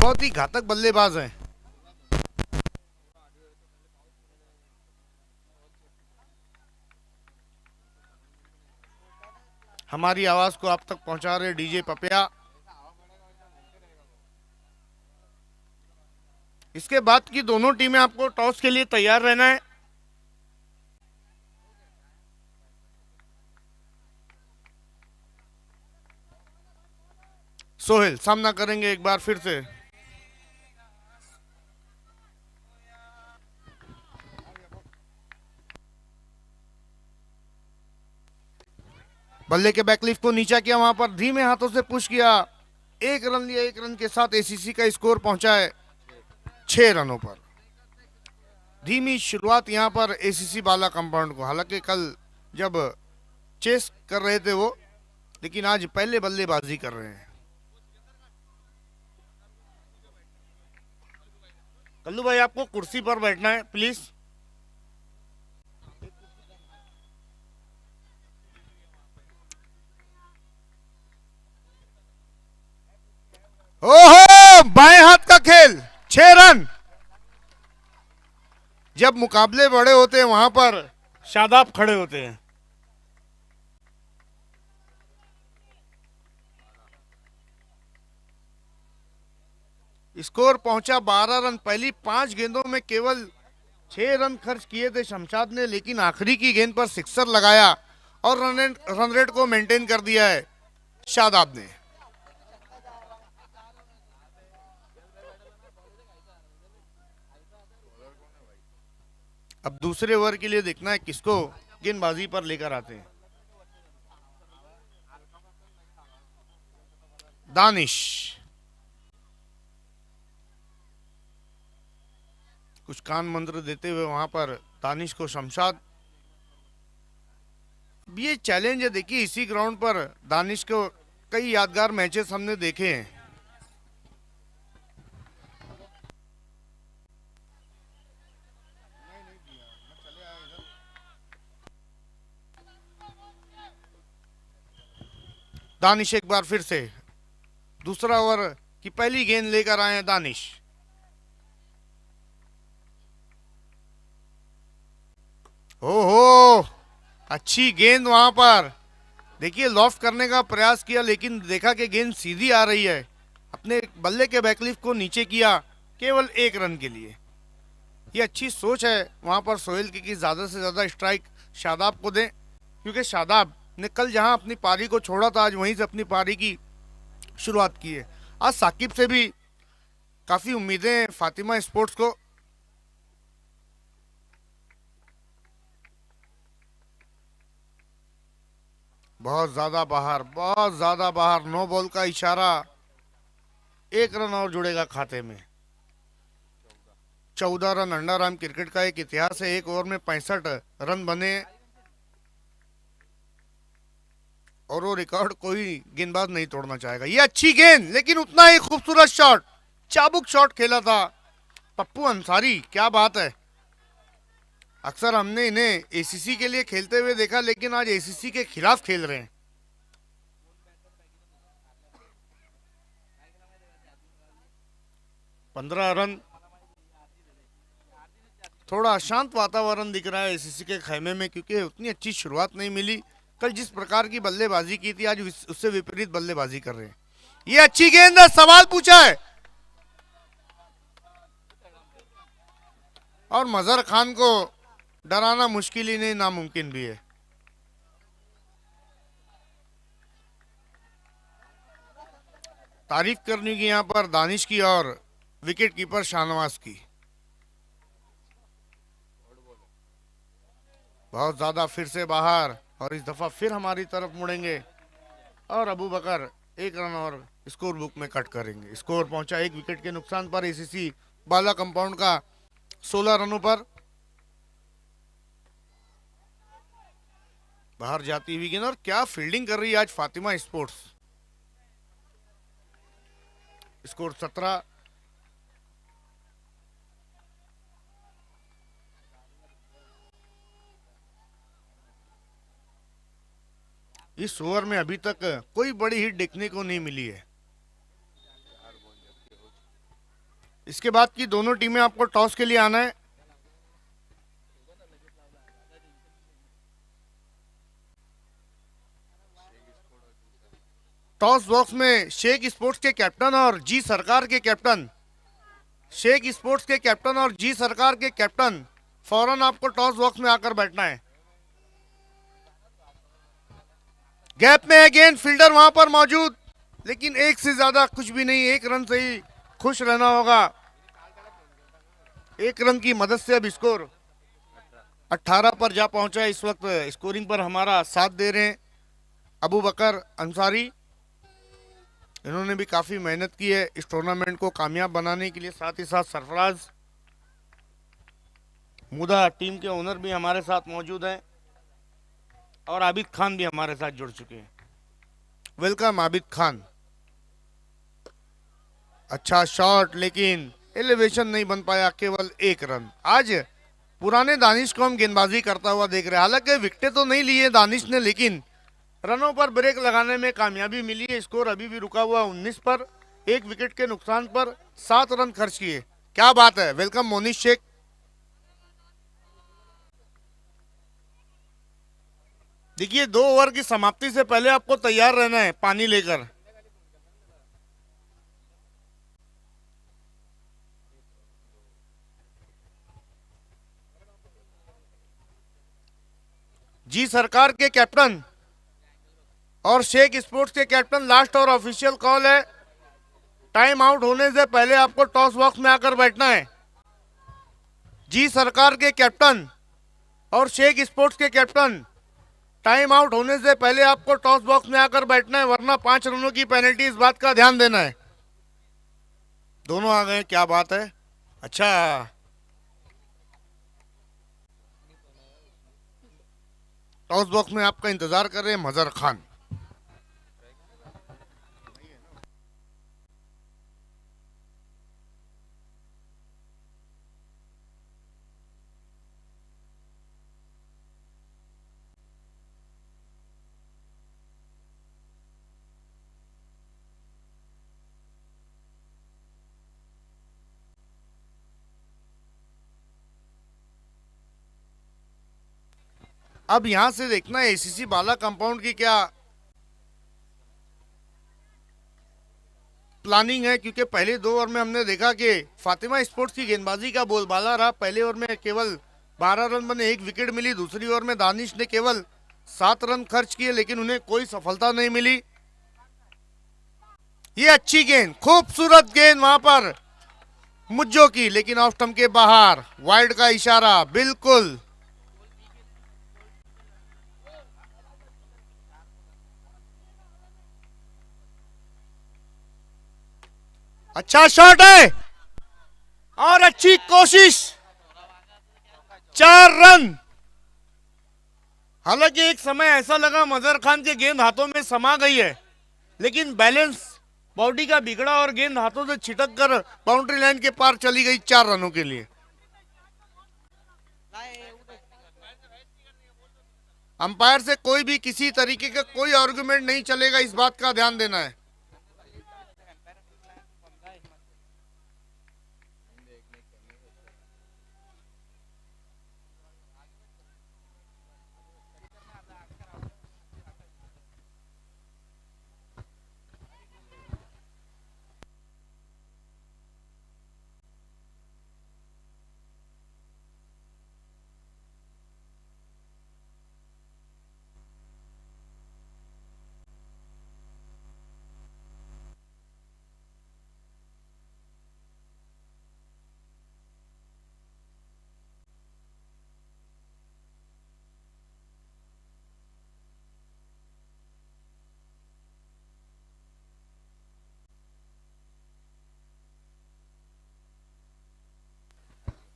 बहुत ही घातक बल्लेबाज हैं। हमारी आवाज को आप तक पहुंचा रहे डीजे पपिया। इसके बाद की दोनों टीमें आपको टॉस के लिए तैयार रहना है। सोहेल सामना करेंगे एक बार फिर से। बल्ले के बैकलिफ्ट को नीचा किया, वहां पर धीमे हाथों से पुश किया, एक रन लिया। एक रन के साथ एसीसी का स्कोर पहुंचा है 6 रनों पर। धीमी शुरुआत यहां पर एसीसी बाला कंपाउंड को, हालांकि कल जब चेस कर रहे थे वो, लेकिन आज पहले बल्लेबाजी कर रहे हैं। कल्लू भाई आपको कुर्सी पर बैठना है प्लीज। ओहो, बाएं हाथ का खेल, 6 रन। जब मुकाबले बड़े होते हैं वहां पर शादाब खड़े होते हैं। स्कोर पहुंचा 12 रन। पहली 5 गेंदों में केवल 6 रन खर्च किए थे शमशाद ने, लेकिन आखिरी की गेंद पर सिक्सर लगाया और रन रेट को मेंटेन कर दिया है शादाब ने। अब दूसरे ओवर के लिए देखना है किसको गेंदबाजी पर लेकर आते हैं। दानिश कुछ कान मंत्र देते हुए वहां पर दानिश को शमशाद। ये चैलेंज है, देखिए इसी ग्राउंड पर दानिश को कई यादगार मैचेस हमने देखे हैं। दानिश एक बार फिर से दूसरा ओवर की पहली गेंद लेकर आए हैं दानिश। ओहो, अच्छी गेंद वहां पर, देखिए लॉफ्ट करने का प्रयास किया, लेकिन देखा कि गेंद सीधी आ रही है। अपने बल्ले के बैकलिफ्ट को नीचे किया केवल 1 रन के लिए। ये अच्छी सोच है वहां पर सोहेल की कि ज्यादा से ज्यादा स्ट्राइक शादाब को दें, क्योंकि शादाब ने कल जहां अपनी पारी को छोड़ा था आज वहीं से अपनी पारी की शुरुआत की है। आज साकिब से भी काफी उम्मीदें हैं फातिमा स्पोर्ट्स को। बहुत ज्यादा बाहर, बहुत ज्यादा बाहर। नो बॉल का इशारा, 1 रन और जुड़ेगा खाते में। 14 रन अंडाराम क्रिकेट का एक इतिहास है। एक ओवर में 65 रन बने और वो रिकॉर्ड कोई गेंदबाज नहीं तोड़ना चाहेगा। ये अच्छी गेंद, लेकिन उतना ही खूबसूरत शॉट, चाबुक शॉट खेला था पप्पू अंसारी, क्या बात है। अक्सर हमने इन्हें एसीसी के लिए खेलते हुए देखा, लेकिन आज एसीसी के खिलाफ खेल रहे हैं। पंद्रह रन। थोड़ा अशांत वातावरण दिख रहा है एसीसी के खेमे में, क्योंकि उतनी अच्छी शुरुआत नहीं मिली। कल जिस प्रकार की बल्लेबाजी की थी आज उससे विपरीत बल्लेबाजी कर रहे हैं। ये अच्छी गेंद है, सवाल पूछा है और मजहर खान को डराना मुश्किल ही नहीं नामुमकिन भी है। तारीफ करने की यहां पर दानिश की और विकेट कीपर शाहनवाज की। बहुत ज्यादा फिर से बाहर और इस दफा फिर हमारी तरफ मुड़ेंगे और अबू बकर 1 रन और स्कोर बुक में कट करेंगे। स्कोर पहुंचा 1 विकेट के नुकसान पर एसीसी बाला कंपाउंड का 16 रनों पर। बाहर जाती हुई गेंद, और क्या फील्डिंग कर रही है आज फातिमा स्पोर्ट्स। स्कोर 17। इस ओवर में अभी तक कोई बड़ी हिट देखने को नहीं मिली है। इसके बाद की दोनों टीमें आपको टॉस के लिए आना है। टॉस बॉक्स में शेख स्पोर्ट्स के कैप्टन और जी सरकार के कैप्टन, शेख स्पोर्ट्स के कैप्टन और जी सरकार के कैप्टन, फौरन आपको टॉस बॉक्स में आकर बैठना है। गैप में अगेन फील्डर वहां पर मौजूद, लेकिन एक से ज्यादा कुछ भी नहीं, एक रन से ही खुश रहना होगा। एक रन की मदद से अब स्कोर 18 पर जा पहुंचा है। इस वक्त स्कोरिंग पर हमारा साथ दे रहे हैं अबू बकर अंसारी। इन्होंने भी काफी मेहनत की है इस टूर्नामेंट को कामयाब बनाने के लिए। साथ ही साथ सरफराज मुदा टीम के ओनर भी हमारे साथ मौजूद हैं और आबिद खान भी हमारे साथ जुड़ चुके हैं। वेलकम आबिद खान। अच्छा शॉट, लेकिन एलिवेशन नहीं बन पाया, केवल एक रन। आज पुराने दानिश को हम गेंदबाजी करता हुआ देख रहे हैं। हालांकि विकेटें तो नहीं लिए दानिश ने, लेकिन रनों पर ब्रेक लगाने में कामयाबी मिली है। स्कोर अभी भी रुका हुआ 19 पर, एक विकेट के नुकसान पर 7 रन खर्च किए। क्या बात है। वेलकम मोनिश शेख। देखिए 2 ओवर की समाप्ति से पहले आपको तैयार रहना है पानी लेकर। जी सरकार के कैप्टन और शेख स्पोर्ट्स के कैप्टन, लास्ट और ऑफिशियल कॉल है। टाइम आउट होने से पहले आपको टॉस बॉक्स में आकर बैठना है। जी सरकार के कैप्टन और शेख स्पोर्ट्स के कैप्टन, टाइम आउट होने से पहले आपको टॉस बॉक्स में आकर बैठना है, वरना 5 रनों की पेनल्टी। इस बात का ध्यान देना है। दोनों आ गए, क्या बात है। अच्छा, टॉस बॉक्स में आपका इंतजार कर रहे हैं मजहर खान। अब यहां से देखना है एसीसी बाला कंपाउंड की क्या प्लानिंग है, क्योंकि पहले 2 ओवर में हमने देखा कि फातिमा स्पोर्ट्स की गेंदबाजी का बोलबाला रहा। पहले ओवर में केवल 12 रन बने, 1 विकेट मिली। दूसरी ओवर में दानिश ने केवल 7 रन खर्च किए, लेकिन उन्हें कोई सफलता नहीं मिली। ये अच्छी गेंद, खूबसूरत गेंद वहां पर मुज्जो की, लेकिन ऑफ स्टंप के बाहर। वाइड का इशारा, बिल्कुल। अच्छा शॉट है और अच्छी कोशिश, 4 रन। हालांकि एक समय ऐसा लगा मजहर खान के गेंद हाथों में समा गई है, लेकिन बैलेंस बॉडी का बिगड़ा और गेंद हाथों से छिटक कर बाउंड्री लाइन के पार चली गई 4 रनों के लिए। अंपायर से कोई भी किसी तरीके का कोई आर्गुमेंट नहीं चलेगा, इस बात का ध्यान देना है।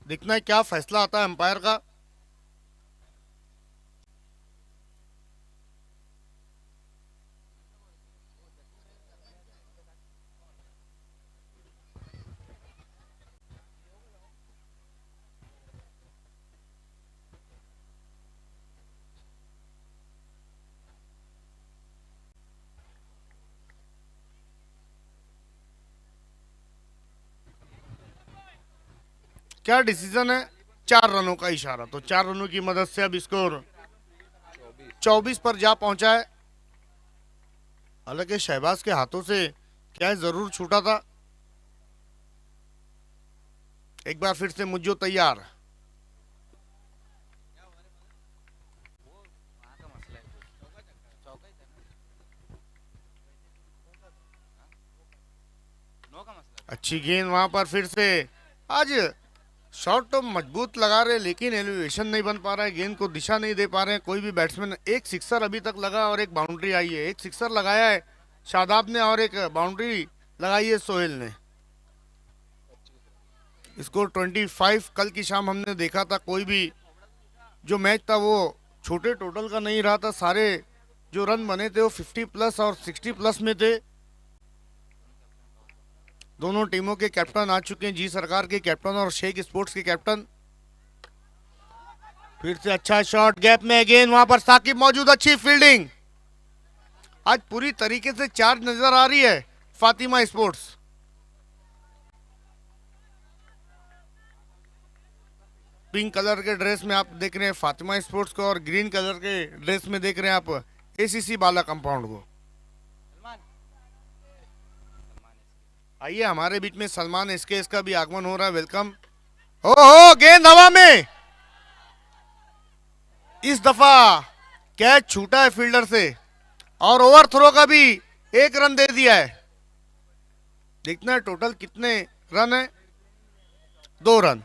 देखना है क्या फैसला आता है अंपायर का। क्या डिसीजन है? 4 रनों का इशारा, तो 4 रनों की मदद से अब स्कोर 24 पर जा पहुंचा है। हालांकि शहबाज के हाथों से कैच जरूर छूटा था। एक बार फिर से मुज्जो तैयार। अच्छी गेंद वहां पर फिर से। आज शॉट तो मजबूत लगा रहे, लेकिन एलिवेशन नहीं बन पा रहा है, गेंद को दिशा नहीं दे पा रहे हैं कोई भी बैट्समैन। एक सिक्सर अभी तक लगा और एक बाउंड्री आई है। एक सिक्सर लगाया है शादाब ने और एक बाउंड्री लगाई है सोहेल ने। स्कोर 25। कल की शाम हमने देखा था कोई भी जो मैच था वो छोटे टोटल का नहीं रहा था। सारे जो रन बने थे वो 50 प्लस और 60 प्लस में थे। दोनों टीमों के कैप्टन आ चुके हैं, जी सरकार के कैप्टन और शेख स्पोर्ट्स के कैप्टन। फिर से अच्छा शॉट, गैप में अगेन वहां पर साकिब मौजूद, अच्छी फील्डिंग। आज पूरी तरीके से चार्ज नजर आ रही है फातिमा स्पोर्ट्स। पिंक कलर के ड्रेस में आप देख रहे हैं फातिमा स्पोर्ट्स को और ग्रीन कलर के ड्रेस में देख रहे हैं आप एसीसी बाला कंपाउंड को। आइए हमारे बीच में सलमान एसकेएस का भी आगमन हो रहा है, वेलकम। हो गेंद हवा में, इस दफा कैच छूटा है फील्डर से और ओवर थ्रो का भी 1 रन दे दिया है। देखना है टोटल कितने रन है, 2 रन।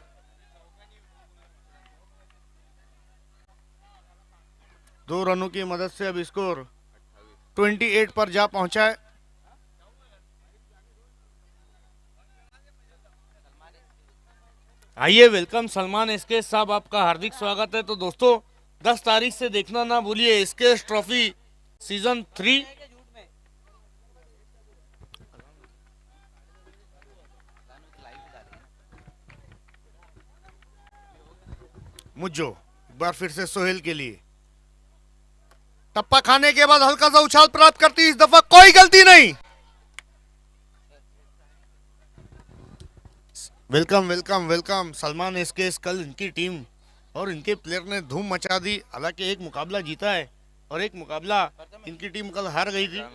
दो रनों की मदद से अब स्कोर 28 पर जा पहुंचा है। आइए वेलकम सलमान एसकेएस साहब, आपका हार्दिक स्वागत है। तो दोस्तों 10 तारीख से देखना ना भूलिए एसकेएस ट्रॉफी सीजन 3। मुज्जो एक बार फिर से सोहेल के लिए, टप्पा खाने के बाद हल्का सा उछाल प्राप्त करती, इस दफा कोई गलती नहीं। Welcome welcome welcome Salman SKS. कल इनकी टीम और इनके प्लेयर ने धूम मचा दी। हालांकि एक मुकाबला जीता है और एक मुकाबला इनकी टीम कल हार गई थी।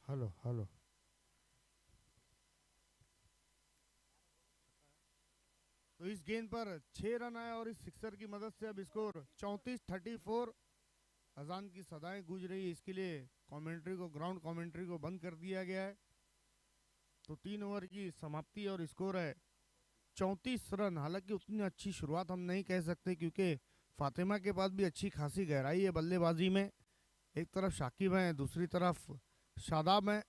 Hello hello. तो इस गेंद पर 6 रन आए और इस सिक्सर की मदद से अब स्कोर 34-34। अजान की सदाएं गूंज रही है, इसके लिए कमेंट्री को, ग्राउंड कमेंट्री को बंद कर दिया गया है। तो 3 ओवर की समाप्ति और स्कोर है 34 रन। हालांकि उतनी अच्छी शुरुआत हम नहीं कह सकते क्योंकि फातिमा के पास भी अच्छी खासी गहराई है बल्लेबाजी में। एक तरफ शाकिब है, दूसरी तरफ शादाब है।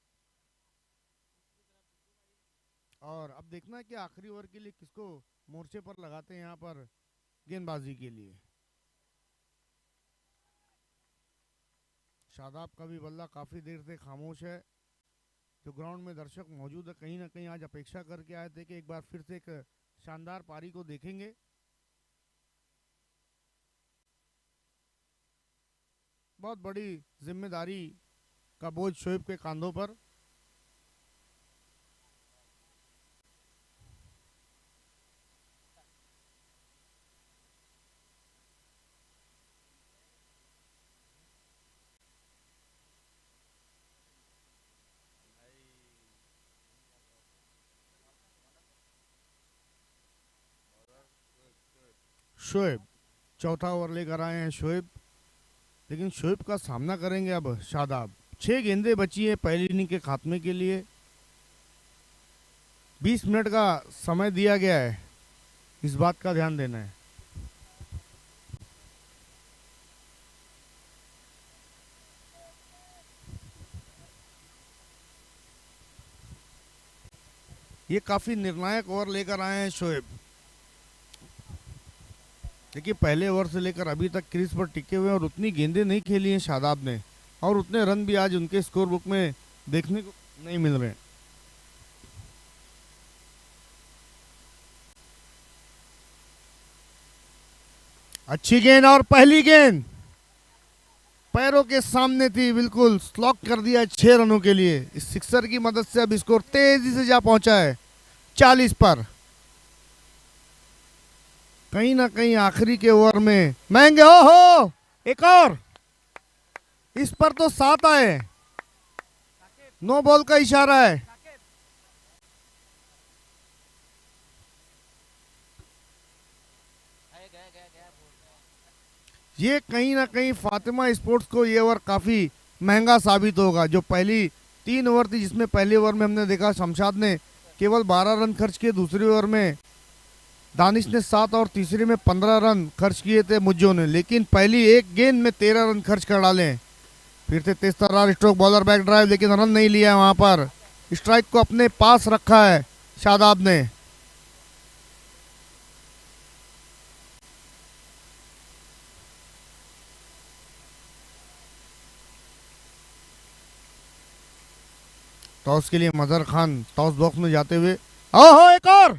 और अब देखना है कि आखिरी ओवर के लिए किसको मोर्चे पर लगाते हैं यहाँ पर गेंदबाजी के लिए। शादाब का भी बल्ला काफ़ी देर से खामोश है। जो ग्राउंड में दर्शक मौजूद है कहीं ना कहीं आज अपेक्षा करके आए थे कि एक बार फिर से एक शानदार पारी को देखेंगे। बहुत बड़ी जिम्मेदारी का बोझ शोएब के कांधों पर। शोएब चौथा ओवर लेकर आए हैं शोएब, लेकिन शोएब का सामना करेंगे अब शादाब। 6 गेंदें बची हैं पहली इनिंग के खात्मे के लिए। 20 मिनट का समय दिया गया है, इस बात का ध्यान देना है। ये काफी निर्णायक ओवर लेकर आए हैं शोएब। देखिए पहले ओवर से लेकर अभी तक क्रीज पर टिके हुए हैं और उतनी गेंदें नहीं खेली हैं शादाब ने, और उतने रन भी आज उनके स्कोर बुक में देखने को नहीं मिल रहे हैं। अच्छी गेंद और पहली गेंद पैरों के सामने थी, बिल्कुल स्लॉक कर दिया 6 रनों के लिए। इस सिक्सर की मदद से अब स्कोर तेजी से जा पहुंचा है 40 पर। कहीं ना कहीं आखिरी के ओवर में महंगे हो एक और, इस पर तो 7 आए, 9 बॉल का इशारा है। ये कहीं ना कहीं फातिमा स्पोर्ट्स को ये ओवर काफी महंगा साबित होगा। जो पहली 3 ओवर थी, जिसमें पहले ओवर में हमने देखा शमशाद ने केवल 12 रन खर्च किए, दूसरे ओवर में दानिश ने 7 और तीसरे में 15 रन खर्च किए थे मुज्जो ने, लेकिन पहली एक गेंद में 13 रन खर्च कर डाले। फिर से तेज तर्रार स्ट्रोक बॉलर बैक ड्राइव, लेकिन रन नहीं लिया वहां पर। स्ट्राइक को अपने पास रखा है शादाब ने। टॉस के लिए मजहर खान टॉस बॉक्स में जाते हुए, ओहो एक और।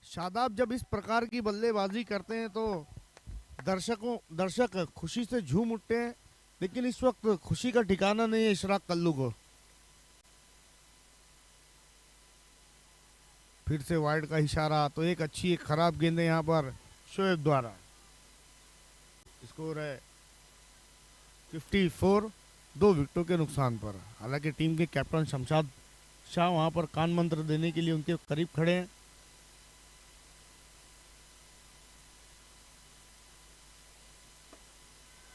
शादाब जब इस प्रकार की बल्लेबाजी करते हैं तो दर्शक खुशी से झूम उठते हैं, लेकिन इस वक्त खुशी का ठिकाना नहीं है इशराक कल्लू को। फिर से वाइड का इशारा, तो एक अच्छी एक खराब गेंद है यहाँ पर शोएब द्वारा। स्कोर है 54, 2 विकेटों के नुकसान पर। हालांकि टीम के कैप्टन शमशाद शाह वहां पर कान मंत्र देने के लिए उनके करीब खड़े हैं।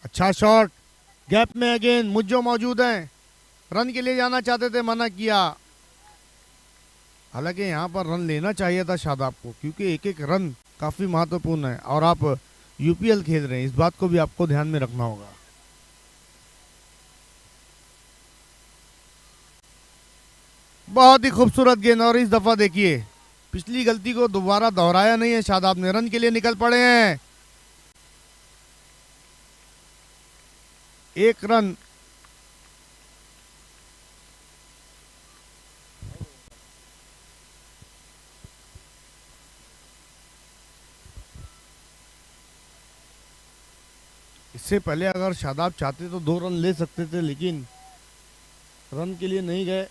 अच्छा शॉट, गैप में अगेन मुज्जो मौजूद हैं, रन के लिए जाना चाहते थे, मना किया। हालांकि यहाँ पर रन लेना चाहिए था शादाब को, क्योंकि एक एक रन काफी महत्वपूर्ण है और आप यूपीएल खेल रहे हैं, इस बात को भी आपको ध्यान में रखना होगा। बहुत ही खूबसूरत गेंद, और इस दफा देखिए पिछली गलती को दोबारा दोहराया नहीं है शादाब ने, रन के लिए निकल पड़े हैं। 1 रन इससे पहले अगर शादाब चाहते तो 2 रन ले सकते थे, लेकिन रन के लिए नहीं गए।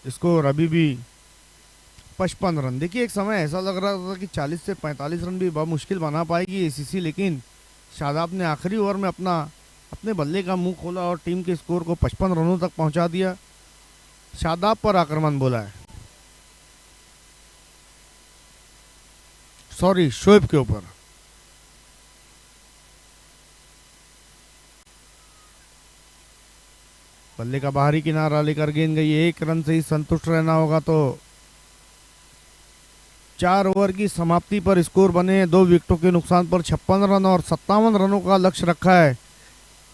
स्कोर अभी भी 55 रन। देखिए एक समय ऐसा लग रहा था कि 40 से 45 रन भी बहुत मुश्किल बना पाएगी एसीसी, लेकिन शादाब ने आखिरी ओवर में अपने बल्ले का मुंह खोला और टीम के स्कोर को 55 रनों तक पहुंचा दिया। शादाब पर आक्रमण बोला है, सॉरी शोएब के ऊपर। बल्ले का बाहरी किनारा लेकर गेंद गई, 1 रन से ही संतुष्ट रहना होगा। तो 4 ओवर की समाप्ति पर स्कोर बने 2 विकेटों के नुकसान पर 56 रन और 57 रनों का लक्ष्य रखा है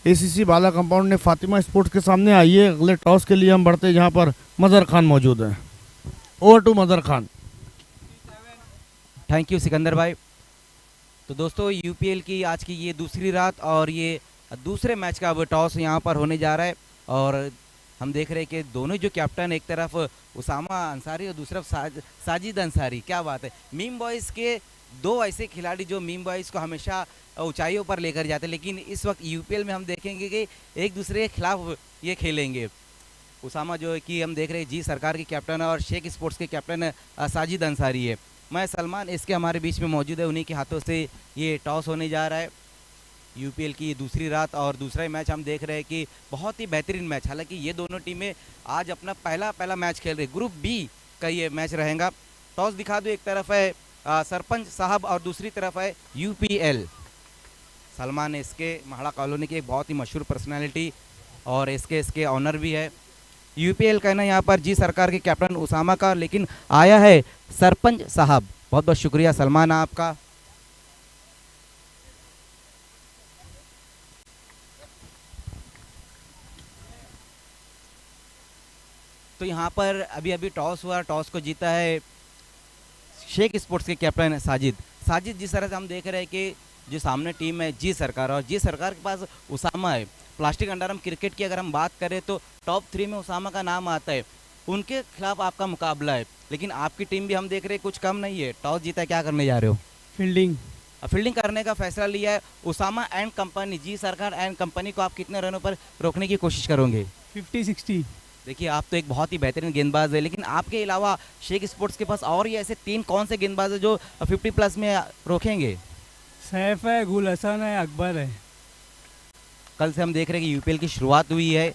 एसीसी बाला कंपाउंड ने फातिमा स्पोर्ट्स के सामने। आइए अगले टॉस के लिए हम बढ़ते, जहां पर मजहर खान मौजूद हैं। Over to Mazhar Khan. Thank you Sikandar भाई। तो दोस्तों यूपीएल की आज की ये दूसरी रात और ये दूसरे मैच का अब टॉस यहाँ पर होने जा रहा है, और हम देख रहे हैं कि दोनों जो कैप्टन, एक तरफ उसामा अंसारी और दूसरी तरफ साजिद अंसारी, क्या बात है। मीम बॉयज़ के 2 ऐसे खिलाड़ी जो मीम बॉयज़ को हमेशा ऊंचाइयों पर लेकर जाते हैं, लेकिन इस वक्त यूपीएल में हम देखेंगे कि एक दूसरे के खिलाफ ये खेलेंगे। उसामा जो है कि हम देख रहे हैं जी सरकार के कैप्टन है और शेख स्पोर्ट्स के कैप्टन साजिद अंसारी है। मैं सलमान इसके हमारे बीच में मौजूद है, उन्हीं के हाथों से ये टॉस होने जा रहा है। यूपीएल की दूसरी रात और दूसरा मैच हम देख रहे हैं कि बहुत ही बेहतरीन मैच। हालांकि ये दोनों टीमें आज अपना पहला मैच खेल रही। ग्रुप बी का ये मैच रहेगा। टॉस दिखा दो, एक तरफ है सरपंच साहब और दूसरी तरफ है UPL. Salman SK Mhada colony के एक बहुत ही मशहूर पर्सनालिटी और एसके ऑनर भी है। यूपीएल का है ना यहाँ पर जी सरकार के कैप्टन उसामा का, लेकिन आया है सरपंच साहब। बहुत बहुत शुक्रिया सलमान आपका। तो यहाँ पर अभी अभी टॉस हुआ, टॉस को जीता है शेख स्पोर्ट्स के कैप्टन साजिद। जिस तरह से हम देख रहे हैं कि जो सामने टीम है जी सरकार, और जी सरकार के पास उसामा है। प्लास्टिक अंडरआर्म क्रिकेट की अगर हम बात करें तो टॉप 3 में उसामा का नाम आता है। उनके खिलाफ आपका मुकाबला है, लेकिन आपकी टीम भी हम देख रहे हैं कुछ कम नहीं है। टॉस जीता है, क्या करने जा रहे हो? फील्डिंग करने का फैसला लिया है। उसामा एंड कंपनी, जी सरकार एंड कंपनी को आप कितने रनों पर रोकने की कोशिश करोगे? 50-60। देखिए आप तो एक बहुत ही बेहतरीन गेंदबाज है, लेकिन आपके अलावा शेख स्पोर्ट्स के पास और ये ऐसे 3 कौन से गेंदबाज है जो 50+ में रोकेंगे? सैफ है, गुल हसन है, अकबर है। कल से हम देख रहे हैं कि यूपीएल की शुरुआत हुई है।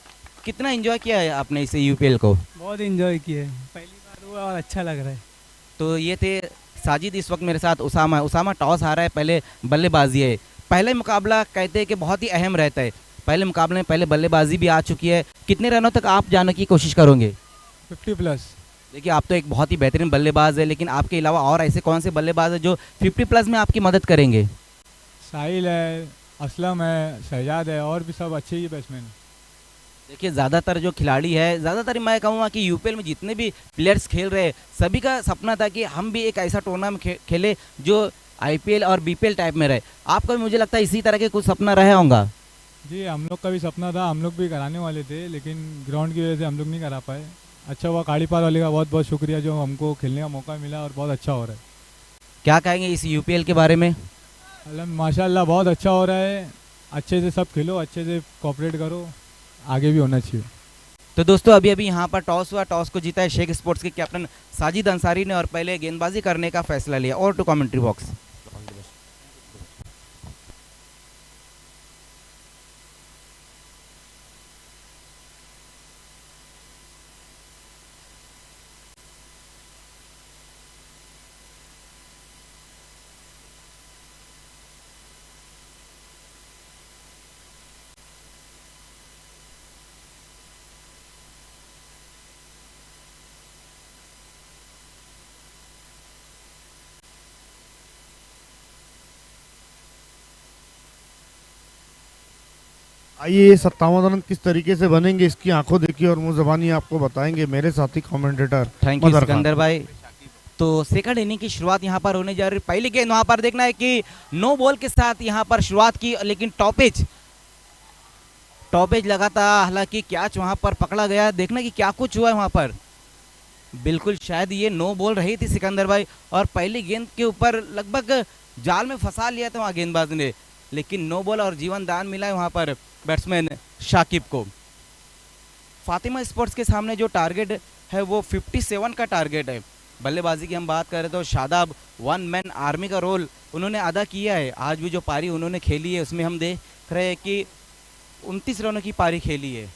कितना एंजॉय किया है आपने इसे यूपीएल को? बहुत एंजॉय किए, पहली बार हुआ और अच्छा लग रहा है। तो ये थे साजिद, इस वक्त मेरे साथ उसामा टॉस हारा है, पहले बल्लेबाजी है। पहले मुकाबला कहते हैं कि बहुत ही अहम रहता है। पहले मुकाबले में पहले बल्लेबाजी भी आ चुकी है। कितने रनों तक आप जाने की कोशिश करोगे? 50+। देखिए आप तो एक बहुत ही बेहतरीन बल्लेबाज है, लेकिन आपके अलावा और ऐसे कौन से बल्लेबाज है जो 50+ में आपकी मदद करेंगे? साहिल है, असलम है, शहजाद है, और भी सब अच्छे ही बैट्समैन। देखिए ज़्यादातर जो खिलाड़ी है, ज़्यादातर मैं कहूँगा कि यूपीएल में जितने भी प्लेयर्स खेल रहे हैं, सभी का सपना था कि हम भी एक ऐसा टूर्नामेंट खेले जो आईपीएल और बीपीएल टाइप में रहे। आपका भी मुझे लगता है इसी तरह के कुछ सपना रहे होगा। जी हम लोग का भी सपना था, हम लोग भी कराने वाले थे, लेकिन ग्राउंड की वजह से हम लोग नहीं करा पाए। अच्छा हुआ, काड़ीपार वाले का बहुत बहुत शुक्रिया जो हमको खेलने का मौका मिला, और बहुत अच्छा हो रहा है। क्या कहेंगे इस यूपीएल के बारे में? माशाल्लाह बहुत अच्छा हो रहा है। अच्छे से सब खेलो, अच्छे से कोऑपरेट करो, आगे भी होना चाहिए। तो दोस्तों अभी अभी यहाँ पर टॉस हुआ, टॉस को जीता है शेख स्पोर्ट्स के कैप्टन साजिद अंसारी ने, और पहले गेंदबाजी करने का फैसला लिया। और टू कमेंट्री बॉक्स। आइए ये 57 रन किस तरीके से बनेंगे, इसकी आंखों देखिए और मुंह जबानी आपको बताएंगे मेरे साथी कमेंटेटर थैंक यू सिकंदर भाई। तो सेकंड इनिंग की शुरुआत यहाँ पर होने जा रही है। पहली गेंद वहाँ पर देखना है कि नो बॉल के साथ यहाँ पर शुरुआत की, लेकिन टॉपेज लगा था। हालांकि कैच वहाँ पर पकड़ा गया। देखना कि क्या कुछ हुआ है वहाँ पर। बिल्कुल शायद ये नो बॉल रही थी सिकंदर भाई, और पहली गेंद के ऊपर लगभग जाल में फंसा लिया था वहाँ गेंदबाज ने, लेकिन नो बॉल और जीवन दान मिला है वहाँ पर बैट्समैन शाकिब को। फातिमा स्पोर्ट्स के सामने जो टारगेट है वो 57 का टारगेट है। बल्लेबाजी की हम बात करें तो शादाब 1 मैन आर्मी का रोल उन्होंने अदा किया है। आज भी जो पारी उन्होंने खेली है उसमें हम देख रहे हैं कि 29 रनों की पारी खेली है।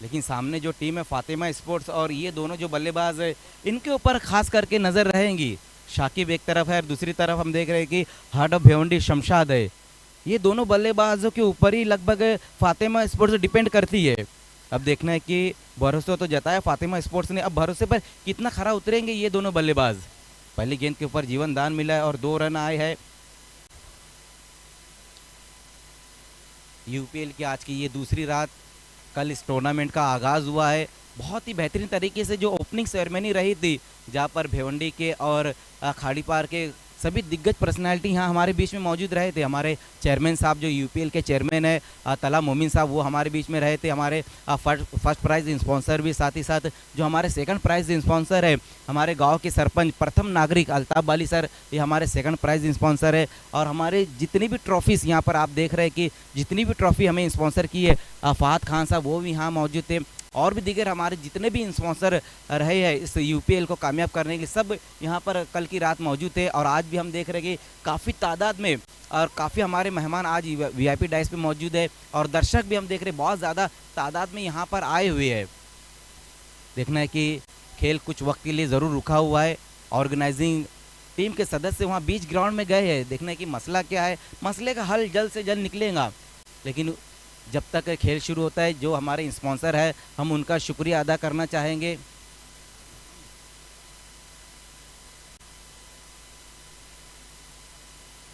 लेकिन सामने जो टीम है फातिमा स्पोर्ट्स और ये दोनों जो बल्लेबाज है, इनके ऊपर खास करके नज़र रहेंगी। शाकिब एक तरफ है और दूसरी तरफ हम देख रहे हैं कि हार्ट ऑफ भिवंडी शमशाद है। ये दोनों बल्लेबाजों के ऊपर ही लगभग फातिमा स्पोर्ट्स डिपेंड करती है। अब देखना है कि भरोसा तो जताया फातिमा स्पोर्ट्स ने, अब भरोसे पर कितना खरा उतरेंगे ये दोनों बल्लेबाज। पहली गेंद के ऊपर जीवन दान मिला है और 2 रन आए हैं। यूपीएल की आज की ये दूसरी रात, कल इस टूर्नामेंट का आगाज़ हुआ है। बहुत ही बेहतरीन तरीके से जो ओपनिंग सेरेमनी रही थी, जहाँ पर भिवंडी के और खाड़ीपार के सभी दिग्गज पर्सनालिटी यहाँ हमारे बीच में मौजूद रहे थे। हमारे चेयरमैन साहब जो यूपीएल के चेयरमैन है तला मोमिन साहब, वो हमारे बीच में रहे थे। हमारे फर्स्ट प्राइज़ स्पॉन्सर भी, साथ ही साथ जो हमारे सेकंड प्राइज़ स्पॉन्सर है, हमारे गांव के सरपंच प्रथम नागरिक अल्ताफ़ वाली सर, ये हमारे सेकंड प्राइज़ स्पॉन्सर है। और हमारे जितनी भी ट्रॉफीज़ यहाँ पर आप देख रहे हैं कि जितनी भी ट्रॉफ़ी हमें स्पॉन्सर की है, फहद खान साहब वो भी यहाँ मौजूद थे। और भी दीगर हमारे जितने भी स्पॉन्सर रहे हैं इस यूपीएल को कामयाब करने के लिए, सब यहाँ पर कल की रात मौजूद थे। और आज भी हम देख रहे हैं कि काफ़ी तादाद में और काफ़ी हमारे मेहमान आज वीआईपी डाइस पे मौजूद है, और दर्शक भी हम देख रहे हैं बहुत ज़्यादा तादाद में यहाँ पर आए हुए हैं। देखना है कि खेल कुछ वक्त के लिए ज़रूर रुका हुआ है। ऑर्गेनाइजिंग टीम के सदस्य वहाँ बीच ग्राउंड में गए हैं देखने की मसला क्या है, मसले का हल जल्द से जल्द निकलेगा। लेकिन जब तक खेल शुरू होता है, जो हमारे स्पॉन्सर है हम उनका शुक्रिया अदा करना चाहेंगे।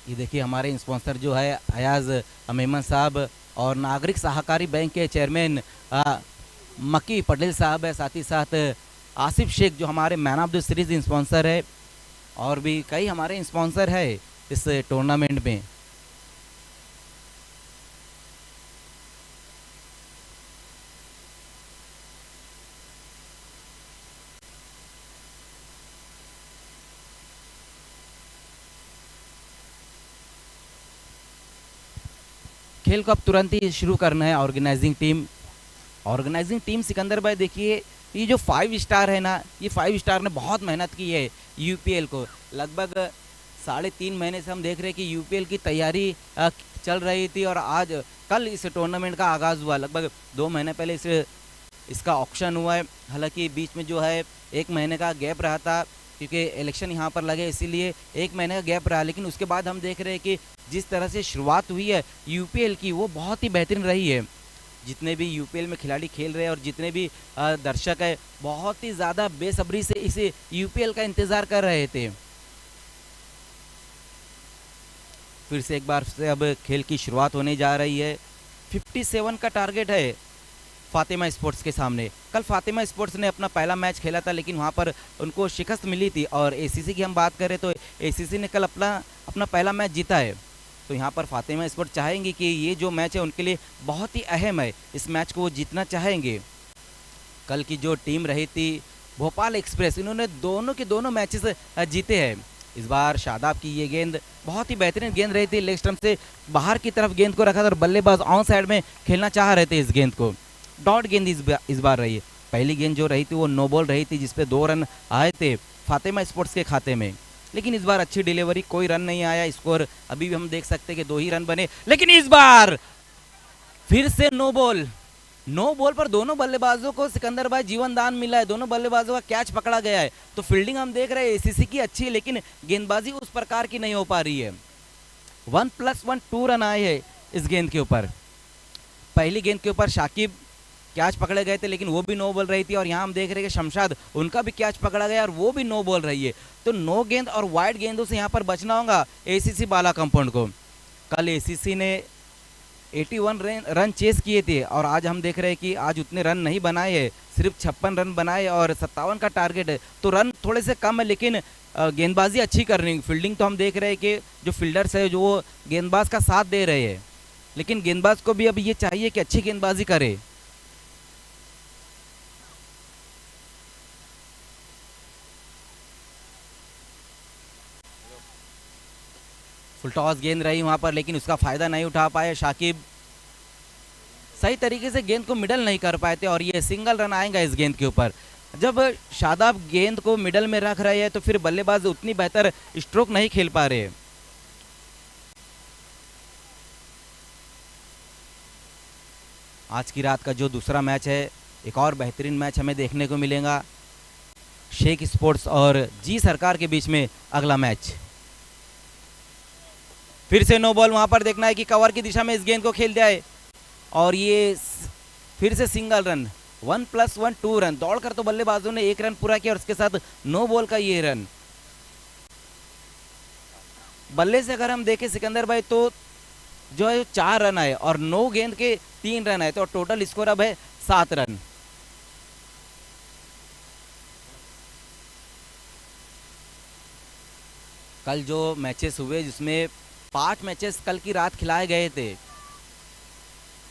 ये देखिए हमारे स्पॉन्सर जो है अयाज मेमन साहब और नागरिक सहकारी बैंक के चेयरमैन मक्की पटेल साहब है, साथ ही साथ आसिफ शेख जो हमारे man of the series sponsor है, और भी कई हमारे स्पॉन्सर है इस टूर्नामेंट में। खेल को अब तुरंत ही शुरू करना है। ऑर्गेनाइजिंग टीम सिकंदर भाई देखिए, ये जो 5 स्टार है ना, ये 5 स्टार ने बहुत मेहनत की है यूपीएल को। लगभग 3.5 महीने से हम देख रहे हैं कि यूपीएल की तैयारी चल रही थी, और आज कल इस टूर्नामेंट का आगाज़ हुआ। लगभग 2 महीने पहले इसका ऑक्शन हुआ है। हालांकि बीच में जो है 1 महीने का गैप रहा था, क्योंकि इलेक्शन यहाँ पर लगे, इसीलिए 1 महीने का गैप रहा। लेकिन उसके बाद हम देख रहे हैं कि जिस तरह से शुरुआत हुई है यूपीएल की, वो बहुत ही बेहतरीन रही है। जितने भी यूपीएल में खिलाड़ी खेल रहे हैं और जितने भी दर्शक है, बहुत ही ज़्यादा बेसब्री से इस यूपीएल का इंतज़ार कर रहे थे। फिर से एक बार से अब खेल की शुरुआत होने जा रही है। 57 का टारगेट है फातिमा स्पोर्ट्स के सामने। कल फातिमा स्पोर्ट्स ने अपना पहला मैच खेला था, लेकिन वहाँ पर उनको शिकस्त मिली थी। और एसीसी की हम बात करें तो एसीसी ने कल अपना पहला मैच जीता है। तो यहाँ पर फातिमा स्पोर्ट्स चाहेंगे कि ये जो मैच है उनके लिए बहुत ही अहम है, इस मैच को वो जीतना चाहेंगे। कल की जो टीम रही थी भोपाल एक्सप्रेस, इन्होंने दोनों के दोनों मैचेस जीते हैं। इस बार शादाब की ये गेंद बहुत ही बेहतरीन गेंद रही थी, लेग स्टंप से बाहर की तरफ गेंद को रखा था और बल्लेबाज ऑन साइड में खेलना चाह रहे थे इस गेंद को। डॉट गेंद इस बार रही है। पहली गेंद जो रही थी वो नो बॉल रही थी, जिसपे 2 रन आए थे फातिमा स्पोर्ट्स के खाते में। लेकिन इस बार अच्छी डिलीवरी, कोई रन नहीं आया। स्कोर अभी भी हम देख सकते हैं कि 2 ही रन बने। लेकिन इस बार फिर से नो बॉल पर दोनों बल्लेबाजों को सिकंदर भाई जीवन दान मिला है। दोनों बल्लेबाजों का कैच पकड़ा गया है। तो फील्डिंग हम देख रहे हैं एसीसी की अच्छी है, लेकिन गेंदबाजी उस प्रकार की नहीं हो पा रही है। 1+1 2 रन आए हैं इस गेंद के ऊपर। पहली गेंद के ऊपर शाकिब कैच पकड़े गए थे, लेकिन वो भी नो बॉल रही थी। और यहाँ हम देख रहे हैं कि शमशाद, उनका भी कैच पकड़ा गया और वो भी नो बॉल रही है। तो नो गेंद और वाइड गेंदों से यहाँ पर बचना होगा एसीसी बाला कंपाउंड को। कल एसीसी ने 81 रन चेस किए थे, और आज हम देख रहे हैं कि आज उतने रन नहीं बनाए हैं, सिर्फ 56 रन बनाए और 57 का टारगेट है। तो रन थोड़े से कम है, लेकिन गेंदबाजी अच्छी कर रही है। फील्डिंग तो हम देख रहे हैं कि जो फील्डर्स है जो वो गेंदबाज का साथ दे रहे हैं, लेकिन गेंदबाज को भी अब ये चाहिए कि अच्छी गेंदबाजी करे। फुल टॉस गेंद रही वहां पर, लेकिन उसका फायदा नहीं उठा पाए शाकिब। सही तरीके से गेंद को मिडल नहीं कर पाए थे, और ये सिंगल रन आएगा इस गेंद के ऊपर। जब शादाब गेंद को मिडल में रख रहे हैं तो फिर बल्लेबाज उतनी बेहतर स्ट्रोक नहीं खेल पा रहे। आज की रात का जो दूसरा मैच है, एक और बेहतरीन मैच हमें देखने को मिलेगा। शेख स्पोर्ट्स और जी सरकार के बीच में अगला मैच। फिर से नो बॉल। वहां पर देखना है कि कवर की दिशा में इस गेंद को खेल जाए, और ये फिर से सिंगल रन। 1+1 2 रन। दौड़कर तो बल्लेबाजों ने 1 रन पूरा किया, और उसके साथ नो बॉल का ये रन। बल्ले से अगर हम देखें सिकंदर भाई, तो जो है 4 रन आए और 9 गेंद के 3 रन आए, तो टोटल स्कोर अब है 7 रन। कल जो मैचेस हुए, जिसमें 5 मैचेस कल की रात खिलाए गए थे।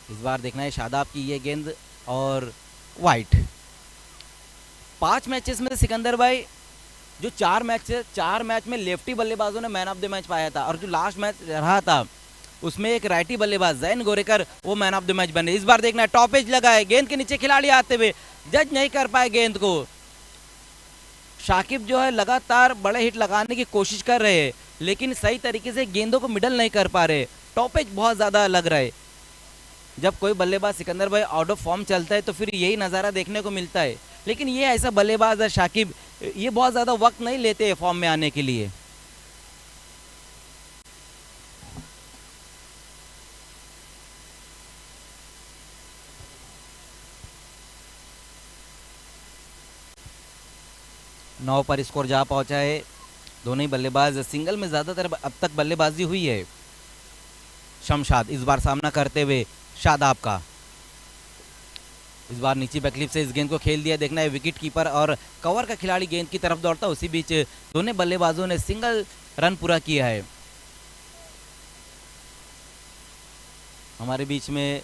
इस बार देखना है शादाब की ये गेंद और वाइट। 5 मैचेस में सिकंदर भाई जो 4 मैच में लेफ्टी बल्लेबाजों ने मैन ऑफ द मैच पाया था, और जो लास्ट मैच रहा था उसमें एक राइटी बल्लेबाज जैन गोरेकर वो मैन ऑफ द मैच बने। इस बार देखना है टॉप एज लगा है, गेंद के नीचे खिलाड़ी आते हुए जज नहीं कर पाए गेंद को। शाकिब जो है लगातार बड़े हिट लगाने की कोशिश कर रहे हैं, लेकिन सही तरीके से गेंदों को मिडल नहीं कर पा रहे। टॉपेज बहुत ज़्यादा लग रहा है। जब कोई बल्लेबाज सिकंदर भाई आउट ऑफ फॉर्म चलता है तो फिर यही नज़ारा देखने को मिलता है, लेकिन ये ऐसा बल्लेबाज है शाकिब, ये बहुत ज़्यादा वक्त नहीं लेते फॉर्म में आने के लिए। 9 पर स्कोर जा पहुंचा है। दोनों ही बल्लेबाज सिंगल में ज़्यादातर अब तक बल्लेबाजी हुई है। शमशाद इस बार सामना करते हुए शादाब का, इस बार नीचे बैकलिप से इस गेंद को खेल दिया। देखना है विकेट कीपर और कवर का खिलाड़ी गेंद की तरफ दौड़ता, उसी बीच दोनों बल्लेबाजों ने सिंगल रन पूरा किया है। हमारे बीच में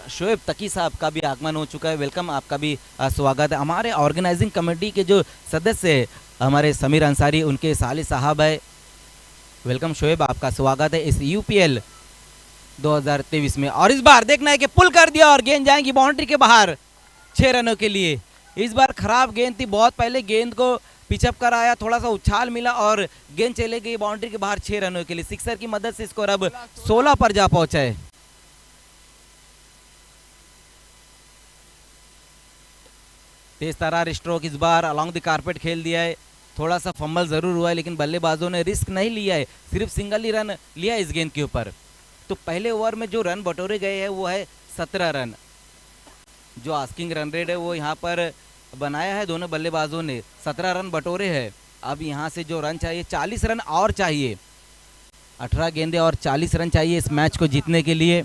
शोएब तकी साहब का भी आगमन हो चुका है। वेलकम, आपका भी स्वागत है। हमारे ऑर्गेनाइजिंग कमेटी के जो सदस्य है हमारे समीर अंसारी, उनके साले साहब है। वेलकम शोएब, आपका स्वागत है इस यूपीएल 2023 में। और इस बार देखना है कि पुल कर दिया और गेंद जाएंगी बाउंड्री के बाहर 6 रनों के लिए। इस बार खराब गेंद थी, बहुत पहले गेंद को पिचअप कराया, थोड़ा सा उछाल मिला और गेंद चले गई बाउंड्री के बाहर 6 रनों के लिए। सिक्सर की मदद से स्कोर अब 16 पर जा पहुंचा है। तेज तरार स्ट्रोक इस बार अलॉन्ग द कारपेट खेल दिया है। थोड़ा सा फंबल जरूर हुआ है लेकिन बल्लेबाजों ने रिस्क नहीं लिया है, सिर्फ सिंगल ही रन लिया इस गेंद के ऊपर। तो पहले ओवर में जो रन बटोरे गए हैं वो है 17 रन। जो आस्किंग रन रेट है वो यहाँ पर बनाया है दोनों बल्लेबाजों ने, 17 रन बटोरे हैं। अब यहाँ से जो रन चाहिए 40 रन और चाहिए, 18 गेंदे और 40 रन चाहिए इस मैच को जीतने के लिए।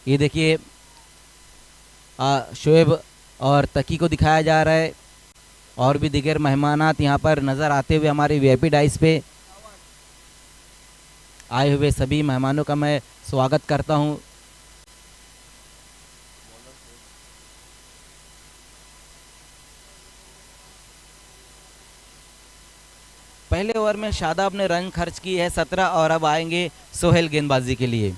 ये देखिए शोएब और तकी को दिखाया जा रहा है और भी दिगर मेहमानात यहाँ पर नज़र आते हुए हमारे वीआईपी डाइस पे आए हुए सभी मेहमानों का मैं स्वागत करता हूँ। पहले ओवर में शादाब ने रन खर्च की है 17 और अब आएंगे सोहेल गेंदबाजी के लिए।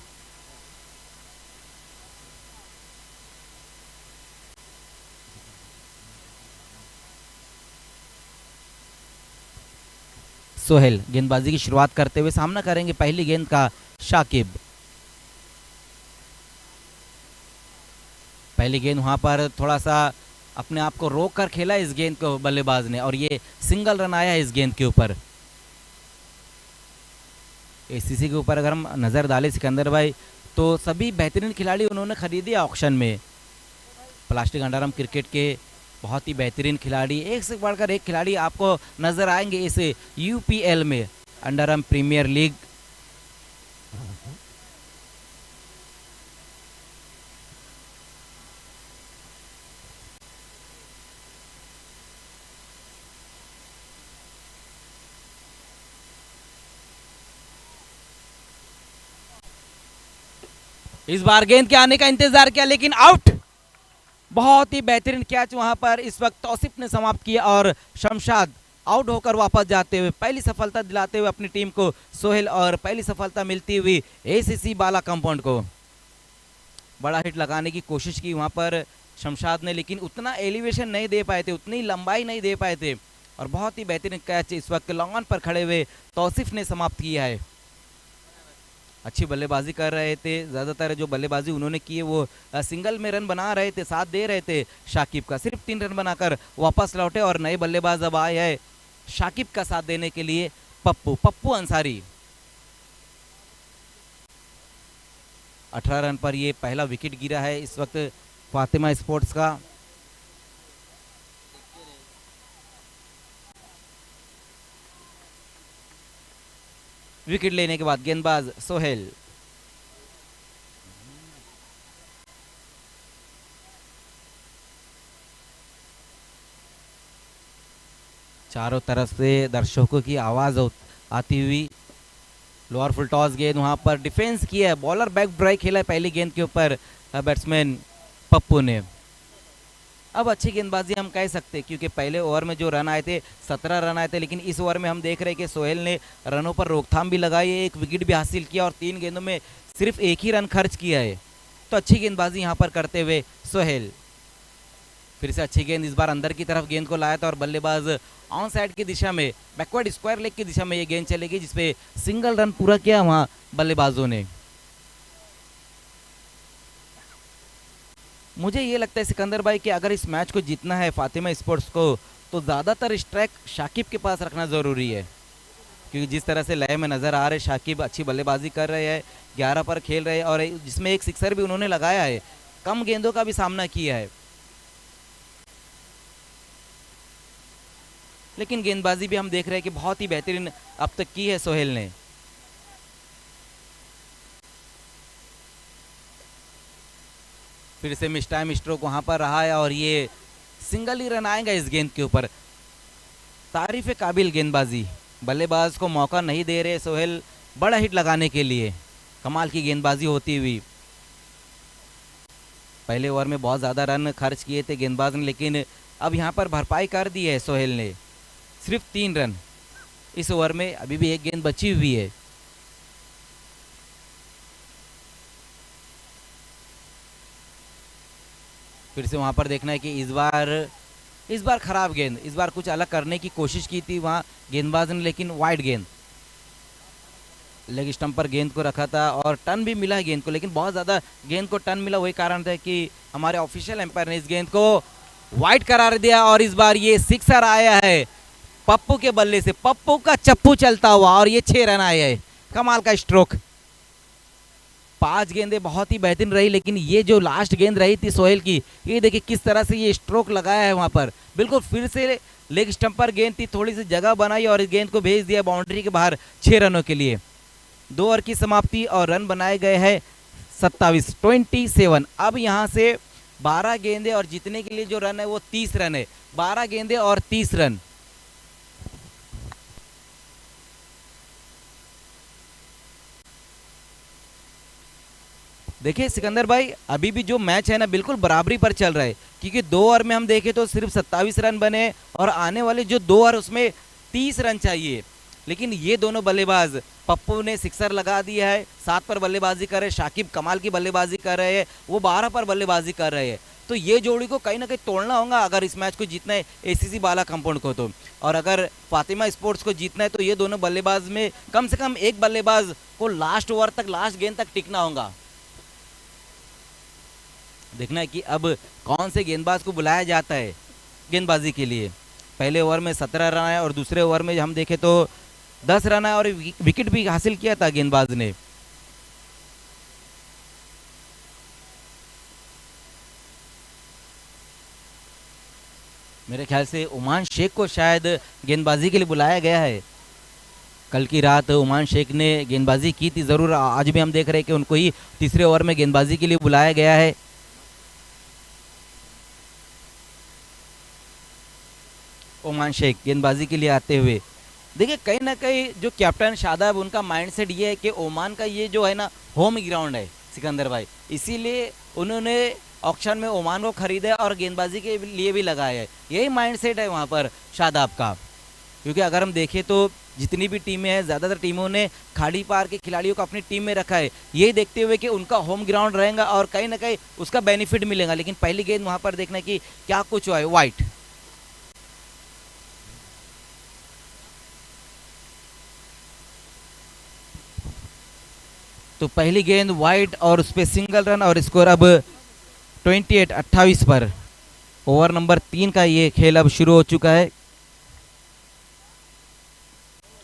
सोहेल गेंदबाजी की शुरुआत करते हुए सामना करेंगे पहली गेंद का शाकिब। पहली गेंद वहां पर थोड़ा सा अपने आप को रोक कर खेला इस गेंद को बल्लेबाज ने और ये सिंगल रन आया इस गेंद के ऊपर। एसीसी के ऊपर अगर हम नज़र डालें सिकंदर भाई तो सभी बेहतरीन खिलाड़ी उन्होंने खरीदे ऑक्शन में। प्लास्टिक अंडरआर्म क्रिकेट के बहुत ही बेहतरीन खिलाड़ी, एक से बढ़कर एक खिलाड़ी आपको नजर आएंगे इस यूपीएल में, अंडरआर्म प्रीमियर लीग। इस बार गेंद के आने का इंतजार किया लेकिन आउट। बहुत ही बेहतरीन कैच वहां पर इस वक्त तौसिफ ने समाप्त किया और शमशाद आउट होकर वापस जाते हुए पहली सफलता दिलाते हुए अपनी टीम को सोहेल और पहली सफलता मिलती हुई एसीसी बाला कंपाउंड को। बड़ा हिट लगाने की कोशिश की वहां पर शमशाद ने लेकिन उतना एलिवेशन नहीं दे पाए थे, उतनी लंबाई नहीं दे पाए थे और बहुत ही बेहतरीन कैच इस वक्त लॉन्ग ऑन पर खड़े हुए तौसिफ ने समाप्त किया है। अच्छी बल्लेबाजी कर रहे थे, ज़्यादातर जो बल्लेबाजी उन्होंने की है वो सिंगल में रन बना रहे थे, साथ दे रहे थे शाकिब का। सिर्फ 3 रन बनाकर वापस लौटे और नए बल्लेबाज अब आए हैं शाकिब का साथ देने के लिए पप्पू अंसारी। 18 रन पर ये पहला विकेट गिरा है इस वक्त फातिमा स्पोर्ट्स का। विकेट लेने के बाद गेंदबाज सोहेल। चारों तरफ से दर्शकों की आवाज आती हुई लोअर फुल टॉस गेंद वहां पर डिफेंस किया है, बॉलर बैक ड्राइव खेला है पहली गेंद के ऊपर बैट्समैन पप्पू ने। अब अच्छी गेंदबाजी हम कह सकते हैं क्योंकि पहले ओवर में जो रन आए थे 17 रन आए थे लेकिन इस ओवर में हम देख रहे हैं कि सोहेल ने रनों पर रोकथाम भी लगाई है, एक विकेट भी हासिल किया और 3 गेंदों में सिर्फ एक ही रन खर्च किया है। तो अच्छी गेंदबाजी यहाँ पर करते हुए सोहेल। फिर से अच्छी गेंद इस बार अंदर की तरफ गेंद को लाया था और बल्लेबाज ऑन साइड की दिशा में बैकवर्ड स्क्वायर लेग की दिशा में ये गेंद चलेगी जिसपे सिंगल रन पूरा किया वहाँ बल्लेबाजों ने। मुझे ये लगता है सिकंदर भाई कि अगर इस मैच को जीतना है फातिमा स्पोर्ट्स को तो ज़्यादातर स्ट्राइक शाकिब के पास रखना ज़रूरी है क्योंकि जिस तरह से लय में नज़र आ रहे शाकिब अच्छी बल्लेबाजी कर रहे हैं, 11 पर खेल रहे हैं और जिसमें एक सिक्सर भी उन्होंने लगाया है, कम गेंदों का भी सामना किया है। लेकिन गेंदबाजी भी हम देख रहे हैं कि बहुत ही बेहतरीन अब तक की है सोहेल ने। फिर से मिस टाइम स्ट्रोक वहां पर रहा है और ये सिंगल ही रन आएगा इस गेंद के ऊपर। तारीफ काबिल गेंदबाजी, बल्लेबाज को मौका नहीं दे रहे सोहेल बड़ा हिट लगाने के लिए। कमाल की गेंदबाजी होती हुई। पहले ओवर में बहुत ज़्यादा रन खर्च किए थे गेंदबाज ने, लेकिन अब यहाँ पर भरपाई कर दी है सोहेल ने। सिर्फ 3 रन इस ओवर में, अभी भी एक गेंद बची हुई है। फिर से वहां पर देखना है कि इस बार खराब गेंद, इस बार कुछ अलग करने की कोशिश की थी वहां गेंदबाज ने, लेकिन वाइड गेंद, लेग स्टंप पर गेंद को रखा था और टर्न भी मिला है गेंद को, लेकिन बहुत ज़्यादा गेंद को टर्न मिला। वही कारण था कि हमारे ऑफिशियल एम्पायर ने इस गेंद को वाइड करार दिया और इस बार ये सिक्सर आया है पप्पू के बल्ले से। पप्पू का चप्पू चलता हुआ और ये 6 रन आए हैं। कमाल का स्ट्रोक। 5 गेंदें बहुत ही बेहतरीन रही, लेकिन ये जो लास्ट गेंद रही थी सोहेल की, ये देखिए किस तरह से ये स्ट्रोक लगाया है वहां पर। बिल्कुल फिर से लेग स्टंप पर गेंद थी, थोड़ी सी जगह बनाई और इस गेंद को भेज दिया बाउंड्री के बाहर 6 रनों के लिए। 2 ओवर की समाप्ति और रन बनाए गए हैं 27। अब यहाँ से 12 गेंदे और जीतने के लिए जो रन है वो 30 रन है। 12 गेंदे और 30 रन। देखिए सिकंदर भाई, अभी भी जो मैच है ना बिल्कुल बराबरी पर चल रहा है, क्योंकि 2 ओवर में हम देखें तो सिर्फ 27 रन बने और आने वाले जो 2 ओवर उसमें 30 रन चाहिए। लेकिन ये दोनों बल्लेबाज, पप्पू ने सिक्सर लगा दिया है, 7 पर बल्लेबाजी कर रहे हैं, शाकिब कमाल की बल्लेबाजी कर रहे हैं, वो 12 पर बल्लेबाजी कर रहे हैं। तो ये जोड़ी को कहीं ना कहीं तोड़ना होगा अगर इस मैच को जीतना है एसीसी बाला कंपाउंड को तो। और अगर फातिमा स्पोर्ट्स को जीतना है तो ये दोनों बल्लेबाज में कम से कम एक बल्लेबाज को लास्ट ओवर तक, लास्ट गेंद तक टिकना होगा। देखना है कि अब कौन से गेंदबाज को बुलाया जाता है गेंदबाजी के लिए। पहले ओवर में 17 रन आए और दूसरे ओवर में हम देखें तो 10 रन आए और विकेट भी हासिल किया था गेंदबाज ने। मेरे ख्याल से उमान शेख को शायद गेंदबाजी के लिए बुलाया गया है। कल की रात उमान शेख ने गेंदबाजी की थी ज़रूर, आज भी हम देख रहे हैं कि उनको ही तीसरे ओवर में गेंदबाजी के लिए बुलाया गया है। ओमान शेख गेंदबाजी के लिए आते हुए, देखिए कहीं ना कहीं जो कैप्टन शादाब, उनका माइंडसेट ये है कि ओमान का ये जो है ना होम ग्राउंड है सिकंदर भाई, इसीलिए उन्होंने ऑक्शन में ओमान को खरीदा और गेंदबाजी के लिए भी लगाया है। यही माइंडसेट है वहाँ पर शादाब का। क्योंकि अगर हम देखें तो जितनी भी टीमें हैं, ज़्यादातर टीमों ने खाड़ी पार के खिलाड़ियों को अपनी टीम में रखा है, यही देखते हुए कि उनका होम ग्राउंड रहेगा और कहीं ना कहीं उसका बेनिफिट मिलेगा। लेकिन पहली गेंद वहाँ पर देखना कि क्या कुछ हुआ है, वाइट। तो पहली गेंद वाइड और उस पर सिंगल रन और स्कोर अब 28 पर। ओवर नंबर 3 का ये खेल अब शुरू हो चुका है।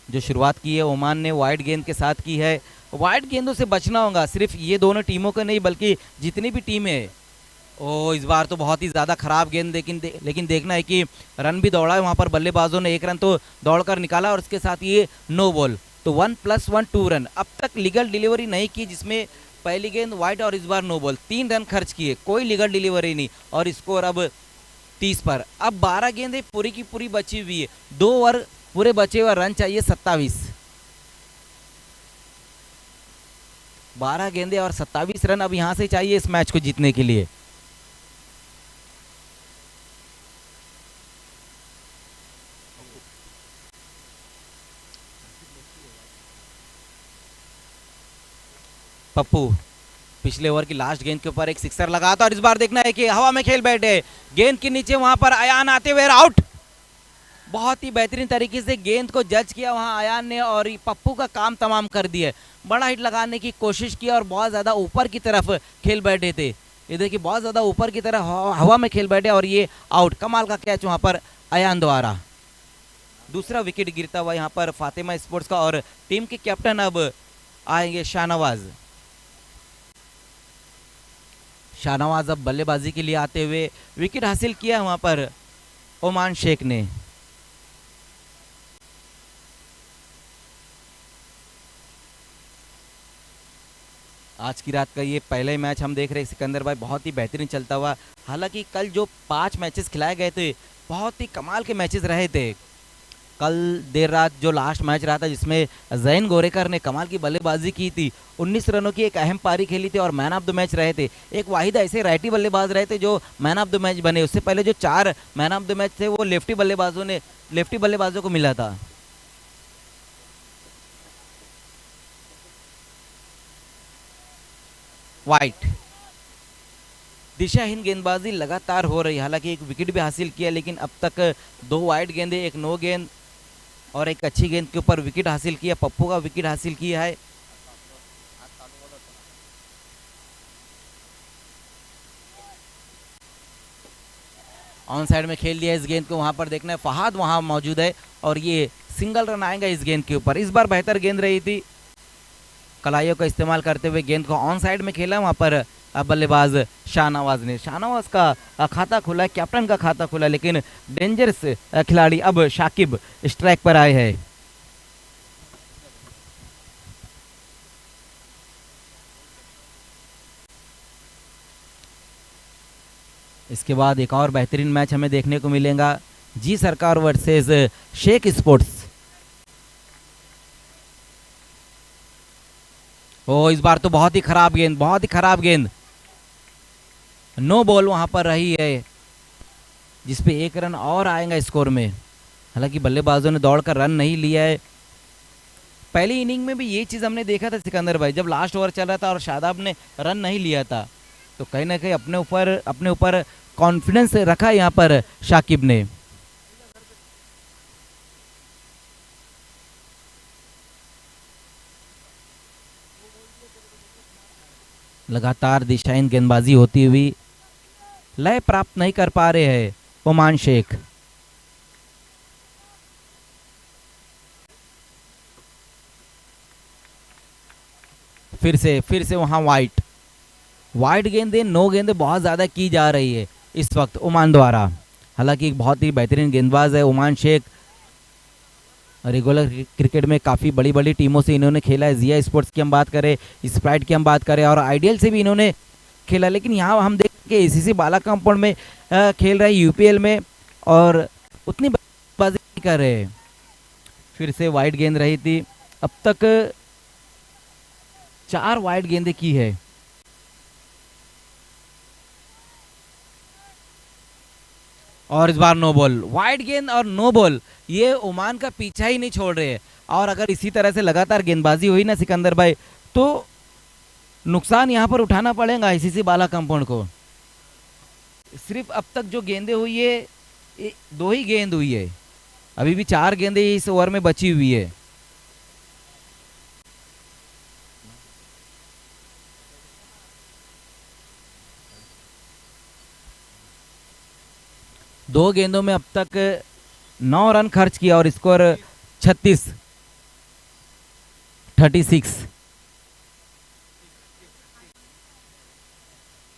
जो शुरुआत की है ओमान ने वाइड गेंद के साथ की है। वाइड गेंदों से बचना होगा, सिर्फ ये दोनों टीमों को नहीं बल्कि जितनी भी टीमें हैं। ओ इस बार तो बहुत ही ज़्यादा खराब गेंद, लेकिन देखना है कि रन भी दौड़ा है वहाँ पर। बल्लेबाजों ने 1 रन तो दौड़कर निकाला और उसके साथ ये नो बॉल, तो 1+1 2 रन। अब तक लीगल डिलीवरी नहीं की, जिसमें पहली गेंद वाइड और इस बार नो बॉल। 3 रन खर्च किए, कोई लीगल डिलीवरी नहीं और स्कोर अब 30 पर। अब 12 गेंदें पूरी की पूरी बची हुई है, 2 ओवर पूरे बचे हुए, रन चाहिए 27। 12 गेंदें और 27 रन अब यहां से चाहिए इस मैच को जीतने के लिए। पप्पू पिछले ओवर की लास्ट गेंद के ऊपर एक सिक्सर लगाता और इस बार देखना है कि हवा में खेल बैठे, गेंद के नीचे वहां पर अयान आते हुए आउट। बहुत ही बेहतरीन तरीके से गेंद को जज किया वहां अयान ने और पप्पू का काम तमाम कर दिया। बड़ा हिट लगाने की कोशिश की और बहुत ज़्यादा ऊपर की तरफ खेल बैठे थे। ये देखिए बहुत ज़्यादा ऊपर की तरफ हवा में खेल बैठे और ये आउट। कमाल का कैच वहां पर अयान द्वारा। दूसरा विकेट गिरता हुआ यहाँ पर फातिमा स्पोर्ट्स का और टीम के कैप्टन अब आएंगे शाहनवाज। शाहनवाज अब बल्लेबाजी के लिए आते हुए विकेट हासिल किया वहां पर ओमान शेख ने। आज की रात का ये पहले मैच हम देख रहे हैं सिकंदर भाई, बहुत ही बेहतरीन चलता हुआ। हालांकि कल जो 5 मैचेस खिलाए गए थे बहुत ही कमाल के मैचेस रहे थे। कल देर रात जो लास्ट मैच रहा था जिसमें जैन गोरेकर ने कमाल की बल्लेबाजी की थी, 19 रनों की एक अहम पारी खेली थी और मैन ऑफ द मैच रहे थे। एक वाहिद ऐसे राइटी बल्लेबाज रहे थे जो मैन ऑफ द मैच बने। उससे पहले जो 4 मैन ऑफ द मैच थे वो लेफ्टी बल्लेबाजों को मिला था। वाइट, दिशाहीन गेंदबाजी लगातार हो रही है। हालांकि एक विकेट भी हासिल किया, लेकिन अब तक 2 वाइड गेंदे, एक नो गेंद और एक अच्छी गेंद के ऊपर विकेट हासिल किया। पप्पू का विकेट हासिल किया है। ऑन साइड में खेल दिया इस गेंद को। वहां पर देखना है फहाद वहां मौजूद है और ये सिंगल रन आएगा इस गेंद के ऊपर। इस बार बेहतर गेंद रही थी, कलाइयों का इस्तेमाल करते हुए गेंद को ऑन साइड में खेला। वहां पर बल्लेबाज शाहनवाज ने, शाहनवाज का खाता खुला, कैप्टन का खाता खुला, लेकिन डेंजरस खिलाड़ी अब शाकिब स्ट्राइक पर आए हैं। इसके बाद एक और बेहतरीन मैच हमें देखने को मिलेगा, जी सरकार वर्सेस शेख स्पोर्ट्स। ओ, इस बार तो बहुत ही खराब गेंद, नो बॉल वहां पर रही है, जिसपे 1 रन और आएगा स्कोर में। हालांकि बल्लेबाजों ने दौड़कर रन नहीं लिया है। पहली इनिंग में भी ये चीज हमने देखा था सिकंदर भाई, जब लास्ट ओवर चल रहा था और शादाब ने रन नहीं लिया था, तो कहीं ना कहीं अपने ऊपर कॉन्फिडेंस रखा यहाँ पर शाकिब ने। लगातार दिशाहीन गेंदबाजी होती हुई लय प्राप्त नहीं कर पा रहे हैं ओमान शेख। फिर से वहां वाइट गेंदे, नो गेंदे बहुत ज्यादा की जा रही है इस वक्त ओमान द्वारा। हालांकि एक बहुत ही बेहतरीन गेंदबाज है ओमान शेख। रेगुलर क्रिकेट में काफ़ी बड़ी बड़ी टीमों से इन्होंने खेला है। जिया स्पोर्ट्स की हम बात करें, स्प्राइट की हम बात करें और आइडियल से भी इन्होंने खेला, लेकिन यहाँ हम देख के एसीसी बाला कंपाउंड में खेल रहे हैं, यूपीएल में, और उतनी बाजी नहीं कर रहे। फिर से वाइड गेंद रही थी, अब तक 4 वाइड गेंदें की है। और इस बार नो बॉल, वाइड गेंद और नो बॉल, ये ओमान का पीछा ही नहीं छोड़ रहे हैं। और अगर इसी तरह से लगातार गेंदबाजी हुई ना सिकंदर भाई, तो नुकसान यहाँ पर उठाना पड़ेगा आईसीसी बाला कंपाउंड को। सिर्फ अब तक जो गेंदें हुई है 2 ही गेंद हुई है, अभी भी 4 गेंदें इस ओवर में बची हुई है। दो गेंदों में अब तक 9 रन खर्च किया और स्कोर 36।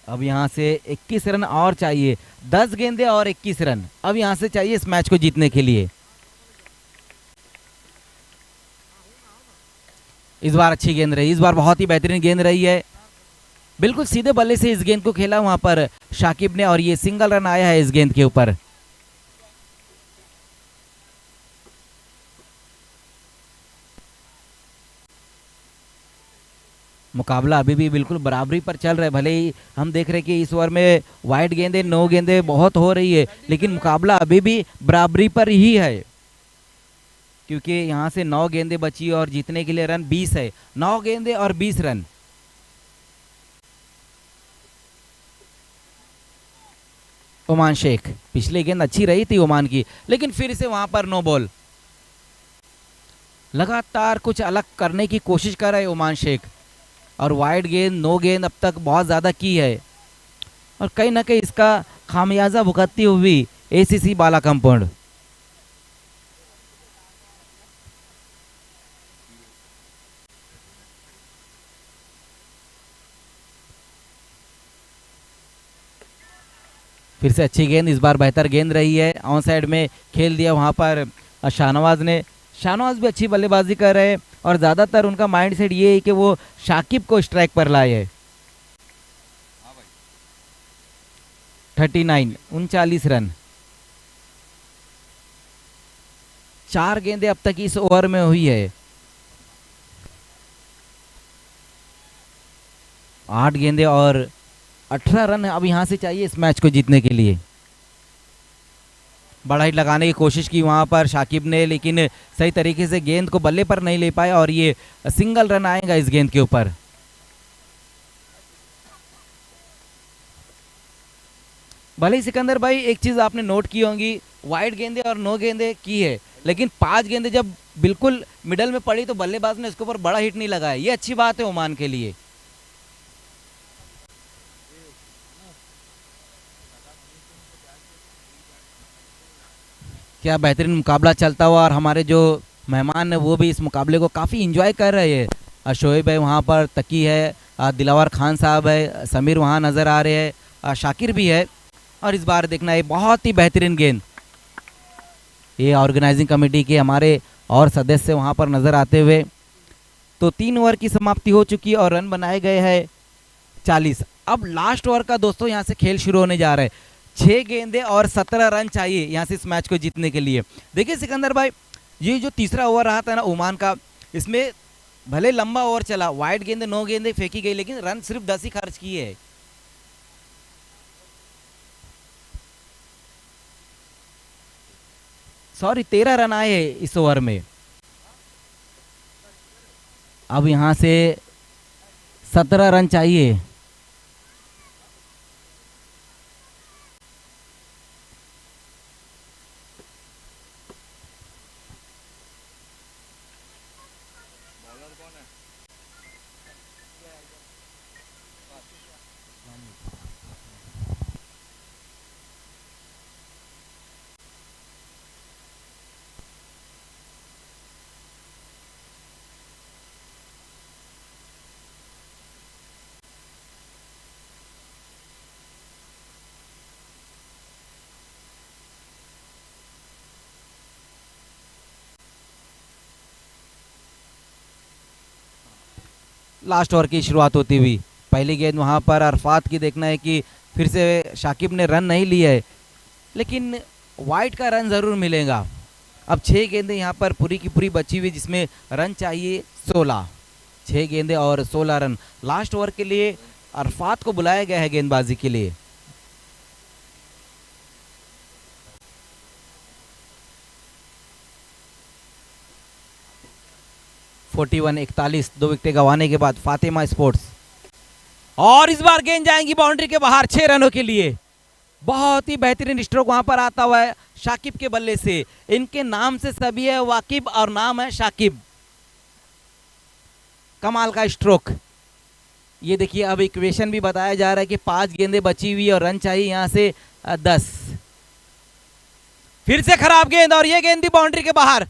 अब यहां से 21 रन और चाहिए, 10 गेंदें और 21 रन अब यहां से चाहिए इस मैच को जीतने के लिए। इस बार अच्छी गेंद रही, इस बार बहुत ही बेहतरीन गेंद रही है। बिल्कुल सीधे बल्ले से इस गेंद को खेला वहां पर शाकिब ने और ये सिंगल रन आया है इस गेंद के ऊपर। मुकाबला अभी भी बिल्कुल बराबरी पर चल रहा है। भले ही हम देख रहे हैं कि इस ओवर में वाइड गेंदें, नो गेंदें बहुत हो रही है, लेकिन मुकाबला अभी भी बराबरी पर ही है, क्योंकि यहां से 9 गेंदें बची और जीतने के लिए रन 20 है। 9 गेंदें और 20 रन। ओमान शेख, पिछली गेंद अच्छी रही थी ओमान की, लेकिन फिर से वहां पर नो बॉल। लगातार कुछ अलग करने की कोशिश कर रहे ओमान शेख, और वाइड गेंद, नो गेंद अब तक बहुत ज़्यादा की है, और कहीं ना कहीं इसका खामियाजा भुगतती हुई एसीसी बाला कंपाउंड। फिर से अच्छी गेंद, इस बार बेहतर गेंद रही है, ऑन साइड में खेल दिया वहां पर शाहनवाज ने। शाहनवाज भी अच्छी बल्लेबाजी कर रहे हैं। और ज़्यादातर उनका माइंडसेट ये है कि वो शाकिब को स्ट्राइक पर लाए है। 39 39 रन, 4 गेंदें अब तक इस ओवर में हुई है। 8 गेंदें और 18 रन अब यहाँ से चाहिए इस मैच को जीतने के लिए। बड़ा हिट लगाने की कोशिश की वहाँ पर शाकिब ने, लेकिन सही तरीके से गेंद को बल्ले पर नहीं ले पाए और ये सिंगल रन आएगा इस गेंद के ऊपर। भले ही सिकंदर भाई एक चीज़ आपने नोट की होंगी, वाइड गेंदे और नो गेंदे की है, लेकिन 5 गेंदे जब बिल्कुल मिडल में पड़ी तो बल्लेबाज ने इसके ऊपर बड़ा हिट नहीं लगाया। ये अच्छी बात है ओमान के लिए। क्या बेहतरीन मुकाबला चलता हुआ और हमारे जो मेहमान है वो भी इस मुकाबले को काफ़ी इंजॉय कर रहे हैं। शोएब है वहाँ पर, तकी है, दिलावर खान साहब है, समीर वहाँ नज़र आ रहे हैं, शाकिर भी है। और इस बार देखना है बहुत ही बेहतरीन गेंद, ये ऑर्गेनाइजिंग कमेटी के हमारे और सदस्य वहाँ पर नज़र आते हुए। तो 3 ओवर की समाप्ति हो चुकी है और रन बनाए गए हैं 40। अब लास्ट ओवर का दोस्तों यहाँ से खेल शुरू होने जा रहा है। 6 गेंदे और 17 रन चाहिए यहाँ से इस मैच को जीतने के लिए। देखिए सिकंदर भाई, ये जो तीसरा ओवर रहा था ना ओमान का, इसमें भले लंबा ओवर चला, वाइड गेंदे 9 गेंदे फेंकी गई, लेकिन रन सिर्फ 10 ही खर्च किए है। सॉरी 13 रन आए हैं इस ओवर में। अब यहाँ से 17 रन चाहिए। लास्ट ओवर की शुरुआत होती हुई पहली गेंद वहाँ पर अरफात की, देखना है कि फिर से शाकिब ने रन नहीं लिया है, लेकिन वाइड का रन ज़रूर मिलेगा। अब 6 गेंदें यहाँ पर पूरी की पूरी बची हुई, जिसमें रन चाहिए 16। 6 गेंदें और 16 रन। लास्ट ओवर के लिए अरफात को बुलाया गया है गेंदबाजी के लिए। फोर्टी-वन 41, 2 विकेटें गंवाने के बाद फातिमा स्पोर्ट्स, और इस बार गेंद जाएंगी बाउंड्री के बाहर 6 रनों के लिए। बहुत ही बेहतरीन स्ट्रोक वहां पर आता हुआ है शाकिब के बल्ले से। इनके नाम से सभी है वाकिब और नाम है शाकिब। कमाल का स्ट्रोक। ये देखिए अब इक्वेशन भी बताया जा रहा है कि 5 गेंदें बची हुई और रन चाहिए यहां से 10। फिर से खराब गेंद और ये गेंद भी बाउंड्री के बाहर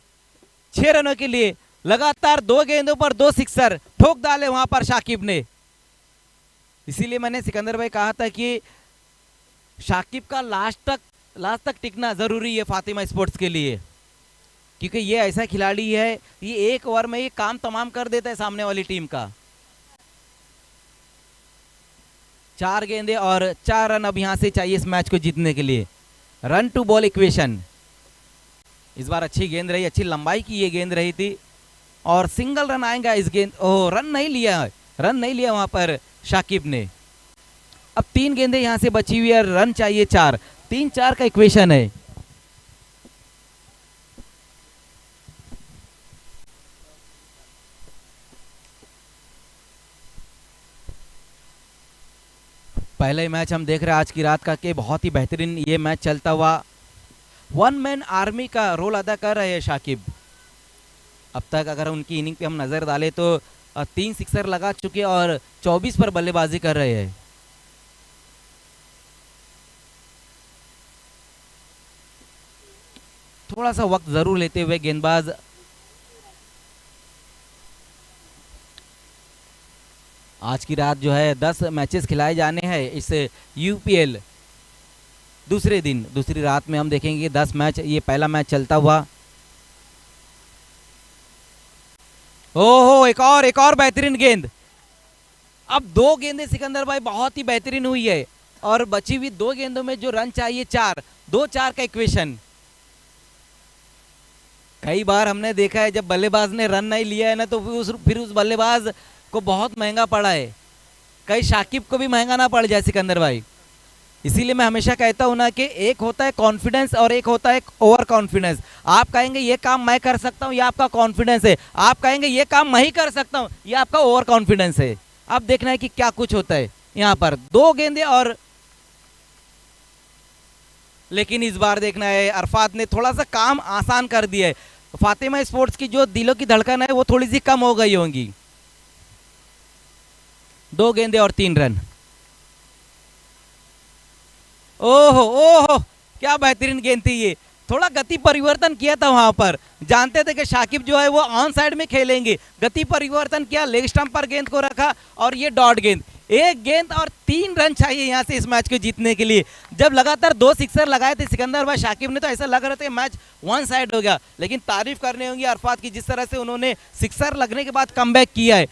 6 रनों के लिए। लगातार 2 गेंदों पर 2 सिक्सर ठोक डाले वहां पर शाकिब ने। इसीलिए मैंने सिकंदर भाई कहा था कि शाकिब का लास्ट तक टिकना जरूरी है फातिमा स्पोर्ट्स के लिए, क्योंकि ये ऐसा खिलाड़ी है, ये एक ओवर में ये काम तमाम कर देता है सामने वाली टीम का। 4 गेंदे और 4 रन अब यहां से चाहिए इस मैच को जीतने के लिए। Run to ball equation. इस बार अच्छी गेंद रही, अच्छी लंबाई की ये गेंद रही थी और सिंगल रन आएगा इस गेंद। ओह, रन नहीं लिया वहां पर शाकिब ने। अब 3 गेंदें यहां से बची हुई है, रन चाहिए 4। 3-4 का इक्वेशन है। पहले मैच हम देख रहे हैं आज की रात का कि बहुत ही बेहतरीन ये मैच चलता हुआ। 1 मैन आर्मी का रोल अदा कर रहे हैं शाकिब। अब तक अगर उनकी इनिंग पे हम नजर डालें तो 3 सिक्सर लगा चुके और 24 पर बल्लेबाजी कर रहे हैं। थोड़ा सा वक्त जरूर लेते हुए गेंदबाज आज की रात जो है 10 मैचेस खिलाए जाने हैं इस यूपीएल दूसरी रात में हम देखेंगे 10 मैच। ये पहला मैच चलता हुआ ओहो, एक और बेहतरीन गेंद। अब 2 गेंदें सिकंदर भाई बहुत ही बेहतरीन हुई है और बची हुई 2 गेंदों में जो रन चाहिए 4, 2-4 का इक्वेशन। कई बार हमने देखा है जब बल्लेबाज ने रन नहीं लिया है ना तो फिर उस बल्लेबाज को बहुत महंगा पड़ा है, कई शाकिब को भी महंगा ना पड़ जाए सिकंदर भाई। इसीलिए मैं हमेशा कहता हूं ना कि एक होता है कॉन्फिडेंस और एक होता है ओवर कॉन्फिडेंस। आप कहेंगे ये काम मैं कर सकता हूं, ये आपका कॉन्फिडेंस है। आप कहेंगे ये काम मैं ही कर सकता हूं, ये आपका ओवर कॉन्फिडेंस है। अब देखना है कि क्या कुछ होता है यहाँ पर। 2 गेंदे और लेकिन इस बार देखना है अरफात ने थोड़ा सा काम आसान कर दिया है। फातिमा स्पोर्ट्स की जो दिलों की धड़कन है वो थोड़ी सी कम हो गई होंगी। 2 गेंदे और 3 रन। ओहो ओहो, क्या बेहतरीन गेंद थी ये। थोड़ा गति परिवर्तन किया था वहां पर, जानते थे कि शाकिब जो है वो ऑन साइड में खेलेंगे, गति परिवर्तन किया, लेग स्टंप पर गेंद को रखा और ये डॉट गेंद। 1 गेंद और 3 रन चाहिए यहां से इस मैच को जीतने के लिए। जब लगातार 2 सिक्सर लगाए थे सिकंदर भाई शाकिब ने तो ऐसा लग रहा था मैच वन साइड हो गया, लेकिन तारीफ करने होंगी अरफात की, जिस तरह से उन्होंने सिक्सर लगने के बाद कमबैक किया है।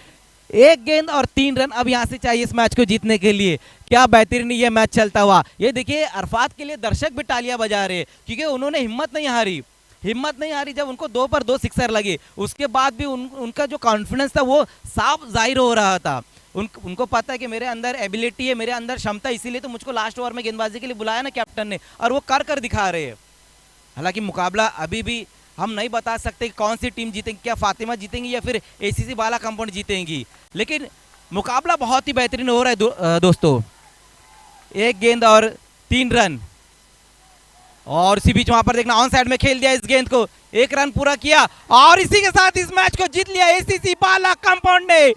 1 गेंद और 3 रन अब यहां से चाहिए इस मैच को जीतने के लिए। क्या बेहतरीन ये मैच चलता हुआ। ये देखिए अरफात के लिए दर्शक भी तालियां बजा रहे हैं क्योंकि उन्होंने हिम्मत नहीं हारी जब उनको 2 पर 2 सिक्सर लगे। उसके बाद भी उनका जो कॉन्फिडेंस था वो साफ जाहिर हो रहा था। उनको पता है कि मेरे अंदर एबिलिटी है, मेरे अंदर क्षमता, इसीलिए तो मुझको लास्ट ओवर में गेंदबाजी के लिए बुलाया ना कैप्टन ने, और वो कर दिखा रहे हैं। हालांकि मुकाबला अभी भी हम नहीं बता सकते कि कौन सी टीम जीतेगी, क्या फातिमा जीतेंगी या फिर एसीसी बाला कंपाउंड जीतेंगी, लेकिन मुकाबला बहुत ही बेहतरीन हो रहा है दोस्तों। 1 गेंद और 3 रन और इसी बीच वहां पर देखना ऑन साइड में खेल दिया इस गेंद को, 1 रन पूरा किया और इसी के साथ इस मैच को जीत लिया एसीसी बाला कंपाउंड ने।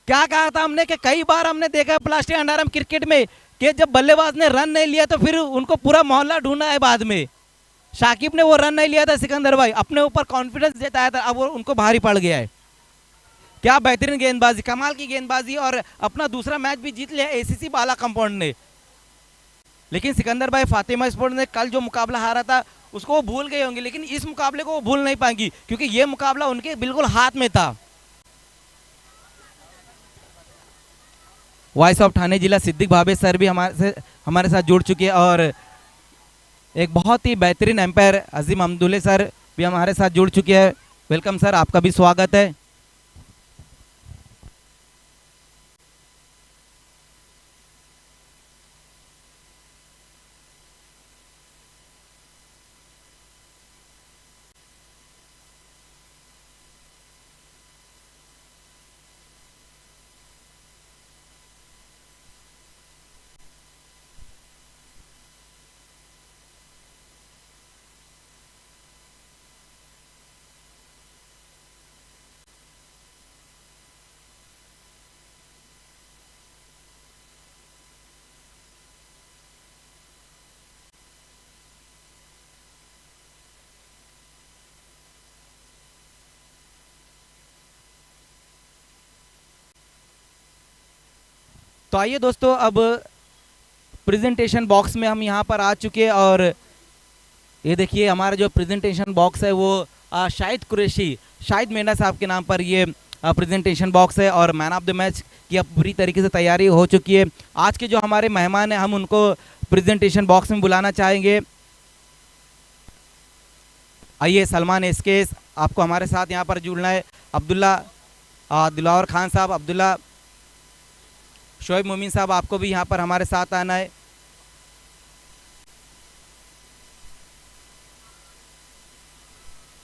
क्या कहा था हमने कि कई बार हमने देखा है प्लास्टिक अंडारम क्रिकेट में कि जब बल्लेबाज ने रन नहीं लिया तो फिर उनको पूरा मोहल्ला ढूंढना है बाद में। शाकिब ने वो रन नहीं लिया था सिकंदर भाई, अपने ऊपर कॉन्फिडेंस जताया था, अब वो उनको भारी पड़ गया है। क्या बेहतरीन गेंदबाजी, कमाल की गेंदबाजी और अपना दूसरा मैच भी जीत लिया एसीसी बाला कंपाउंड ने। लेकिन सिकंदर भाई फातिमा स्पोर्ट्स ने कल जो मुकाबला हारा था उसको वो भूल गए होंगे, लेकिन इस मुकाबले को वो भूल नहीं पाएंगी क्योंकि ये मुकाबला उनके बिल्कुल हाथ में था। वॉइस ऑफ ठाणे जिला सिद्दीक भाभे सर भी हमारे साथ जुड़ चुके हैं और एक बहुत ही बेहतरीन एम्पायर अजीम अमदुल्ले सर भी हमारे साथ जुड़ चुके हैं। वेलकम सर, आपका भी स्वागत है। तो आइए दोस्तों, अब प्रेजेंटेशन बॉक्स में हम यहाँ पर आ चुके हैं और ये देखिए हमारा जो प्रेजेंटेशन बॉक्स है वो शाहिद कुरैशी, शाहिद मेंढा साहब के नाम पर ये प्रेजेंटेशन बॉक्स है और मैन ऑफ द मैच की अब पूरी तरीके से तैयारी हो चुकी है। आज के जो हमारे मेहमान हैं हम उनको प्रेजेंटेशन बॉक्स में बुलाना चाहेंगे। आइए सलमान एसके, आपको हमारे साथ यहाँ पर जुड़ना है। अब्दुल्ला दिलावर खान साहब, अब्दुल्ला शोएब मोमिन साहब, आपको भी यहाँ पर हमारे साथ आना है।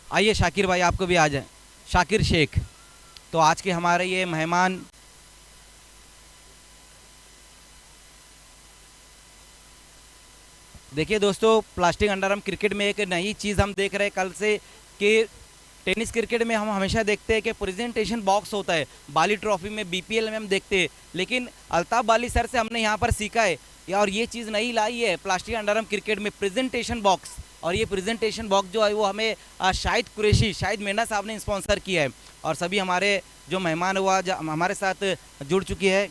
आइए शाकिर भाई, आपको भी आ जाए, शाकिर शेख। तो आज के हमारे ये मेहमान देखिए दोस्तों, प्लास्टिक अंडरआर्म क्रिकेट में एक नई चीज़ हम देख रहे हैं कल से कि टेनिस क्रिकेट में हम हमेशा देखते हैं कि प्रेजेंटेशन बॉक्स होता है, बाली ट्रॉफी में, बीपीएल में हम देखते हैं, लेकिन अल्ताफ बाली सर से हमने यहाँ पर सीखा है और ये चीज़ नई लाई है प्लास्टिक अंडरआर्म क्रिकेट में, प्रेजेंटेशन बॉक्स। और ये प्रेजेंटेशन बॉक्स जो है वो हमें शाहिद कुरैशी, शाहिद मेंढा साहब ने स्पॉन्सर किया है और सभी हमारे जो मेहमान हुआ हमारे साथ जुड़ चुकी है।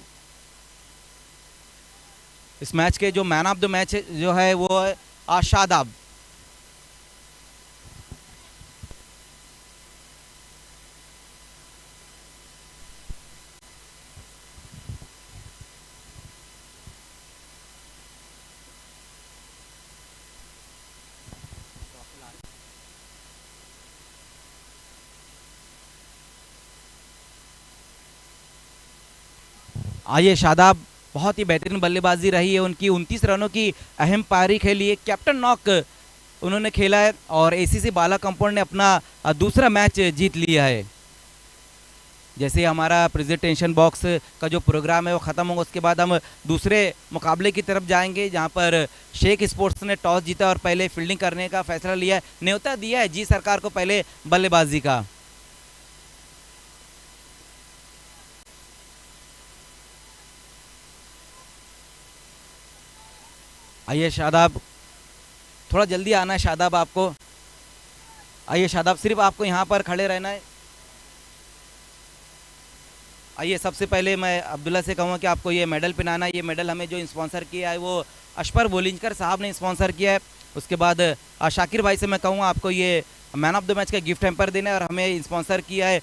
इस मैच के जो मैन ऑफ द मैच जो है वो शादाब। आइए शादाब, बहुत ही बेहतरीन बल्लेबाजी रही है उनकी, 29 रनों की अहम पारी खेली है, कैप्टन नॉक उन्होंने खेला है और एसीसी बाला कंपाउंड ने अपना दूसरा मैच जीत लिया है। जैसे हमारा प्रेजेंटेशन बॉक्स का जो प्रोग्राम है वो ख़त्म होगा, उसके बाद हम दूसरे मुकाबले की तरफ जाएंगे जहां पर शेख स्पोर्ट्स ने टॉस जीता और पहले फील्डिंग करने का फैसला लिया है, न्योता दिया है जी सरकार को पहले बल्लेबाजी का। आइए शादाब, थोड़ा जल्दी आना है शादाब आपको। आइए शादाब, सिर्फ आपको यहाँ पर खड़े रहना है। आइए सबसे पहले मैं अब्दुल्ला से कहूँगा कि आपको ये मेडल पहनाना है। ये मेडल हमें जो स्पॉन्सर किया है वो अशफर बोलिंजकर साहब ने स्पॉन्सर किया है। उसके बाद शाकिर भाई से मैं कहूँगा आपको ये मैन ऑफ द मैच का गिफ्ट हैम्पर देना है और हमें स्पॉन्सर किया है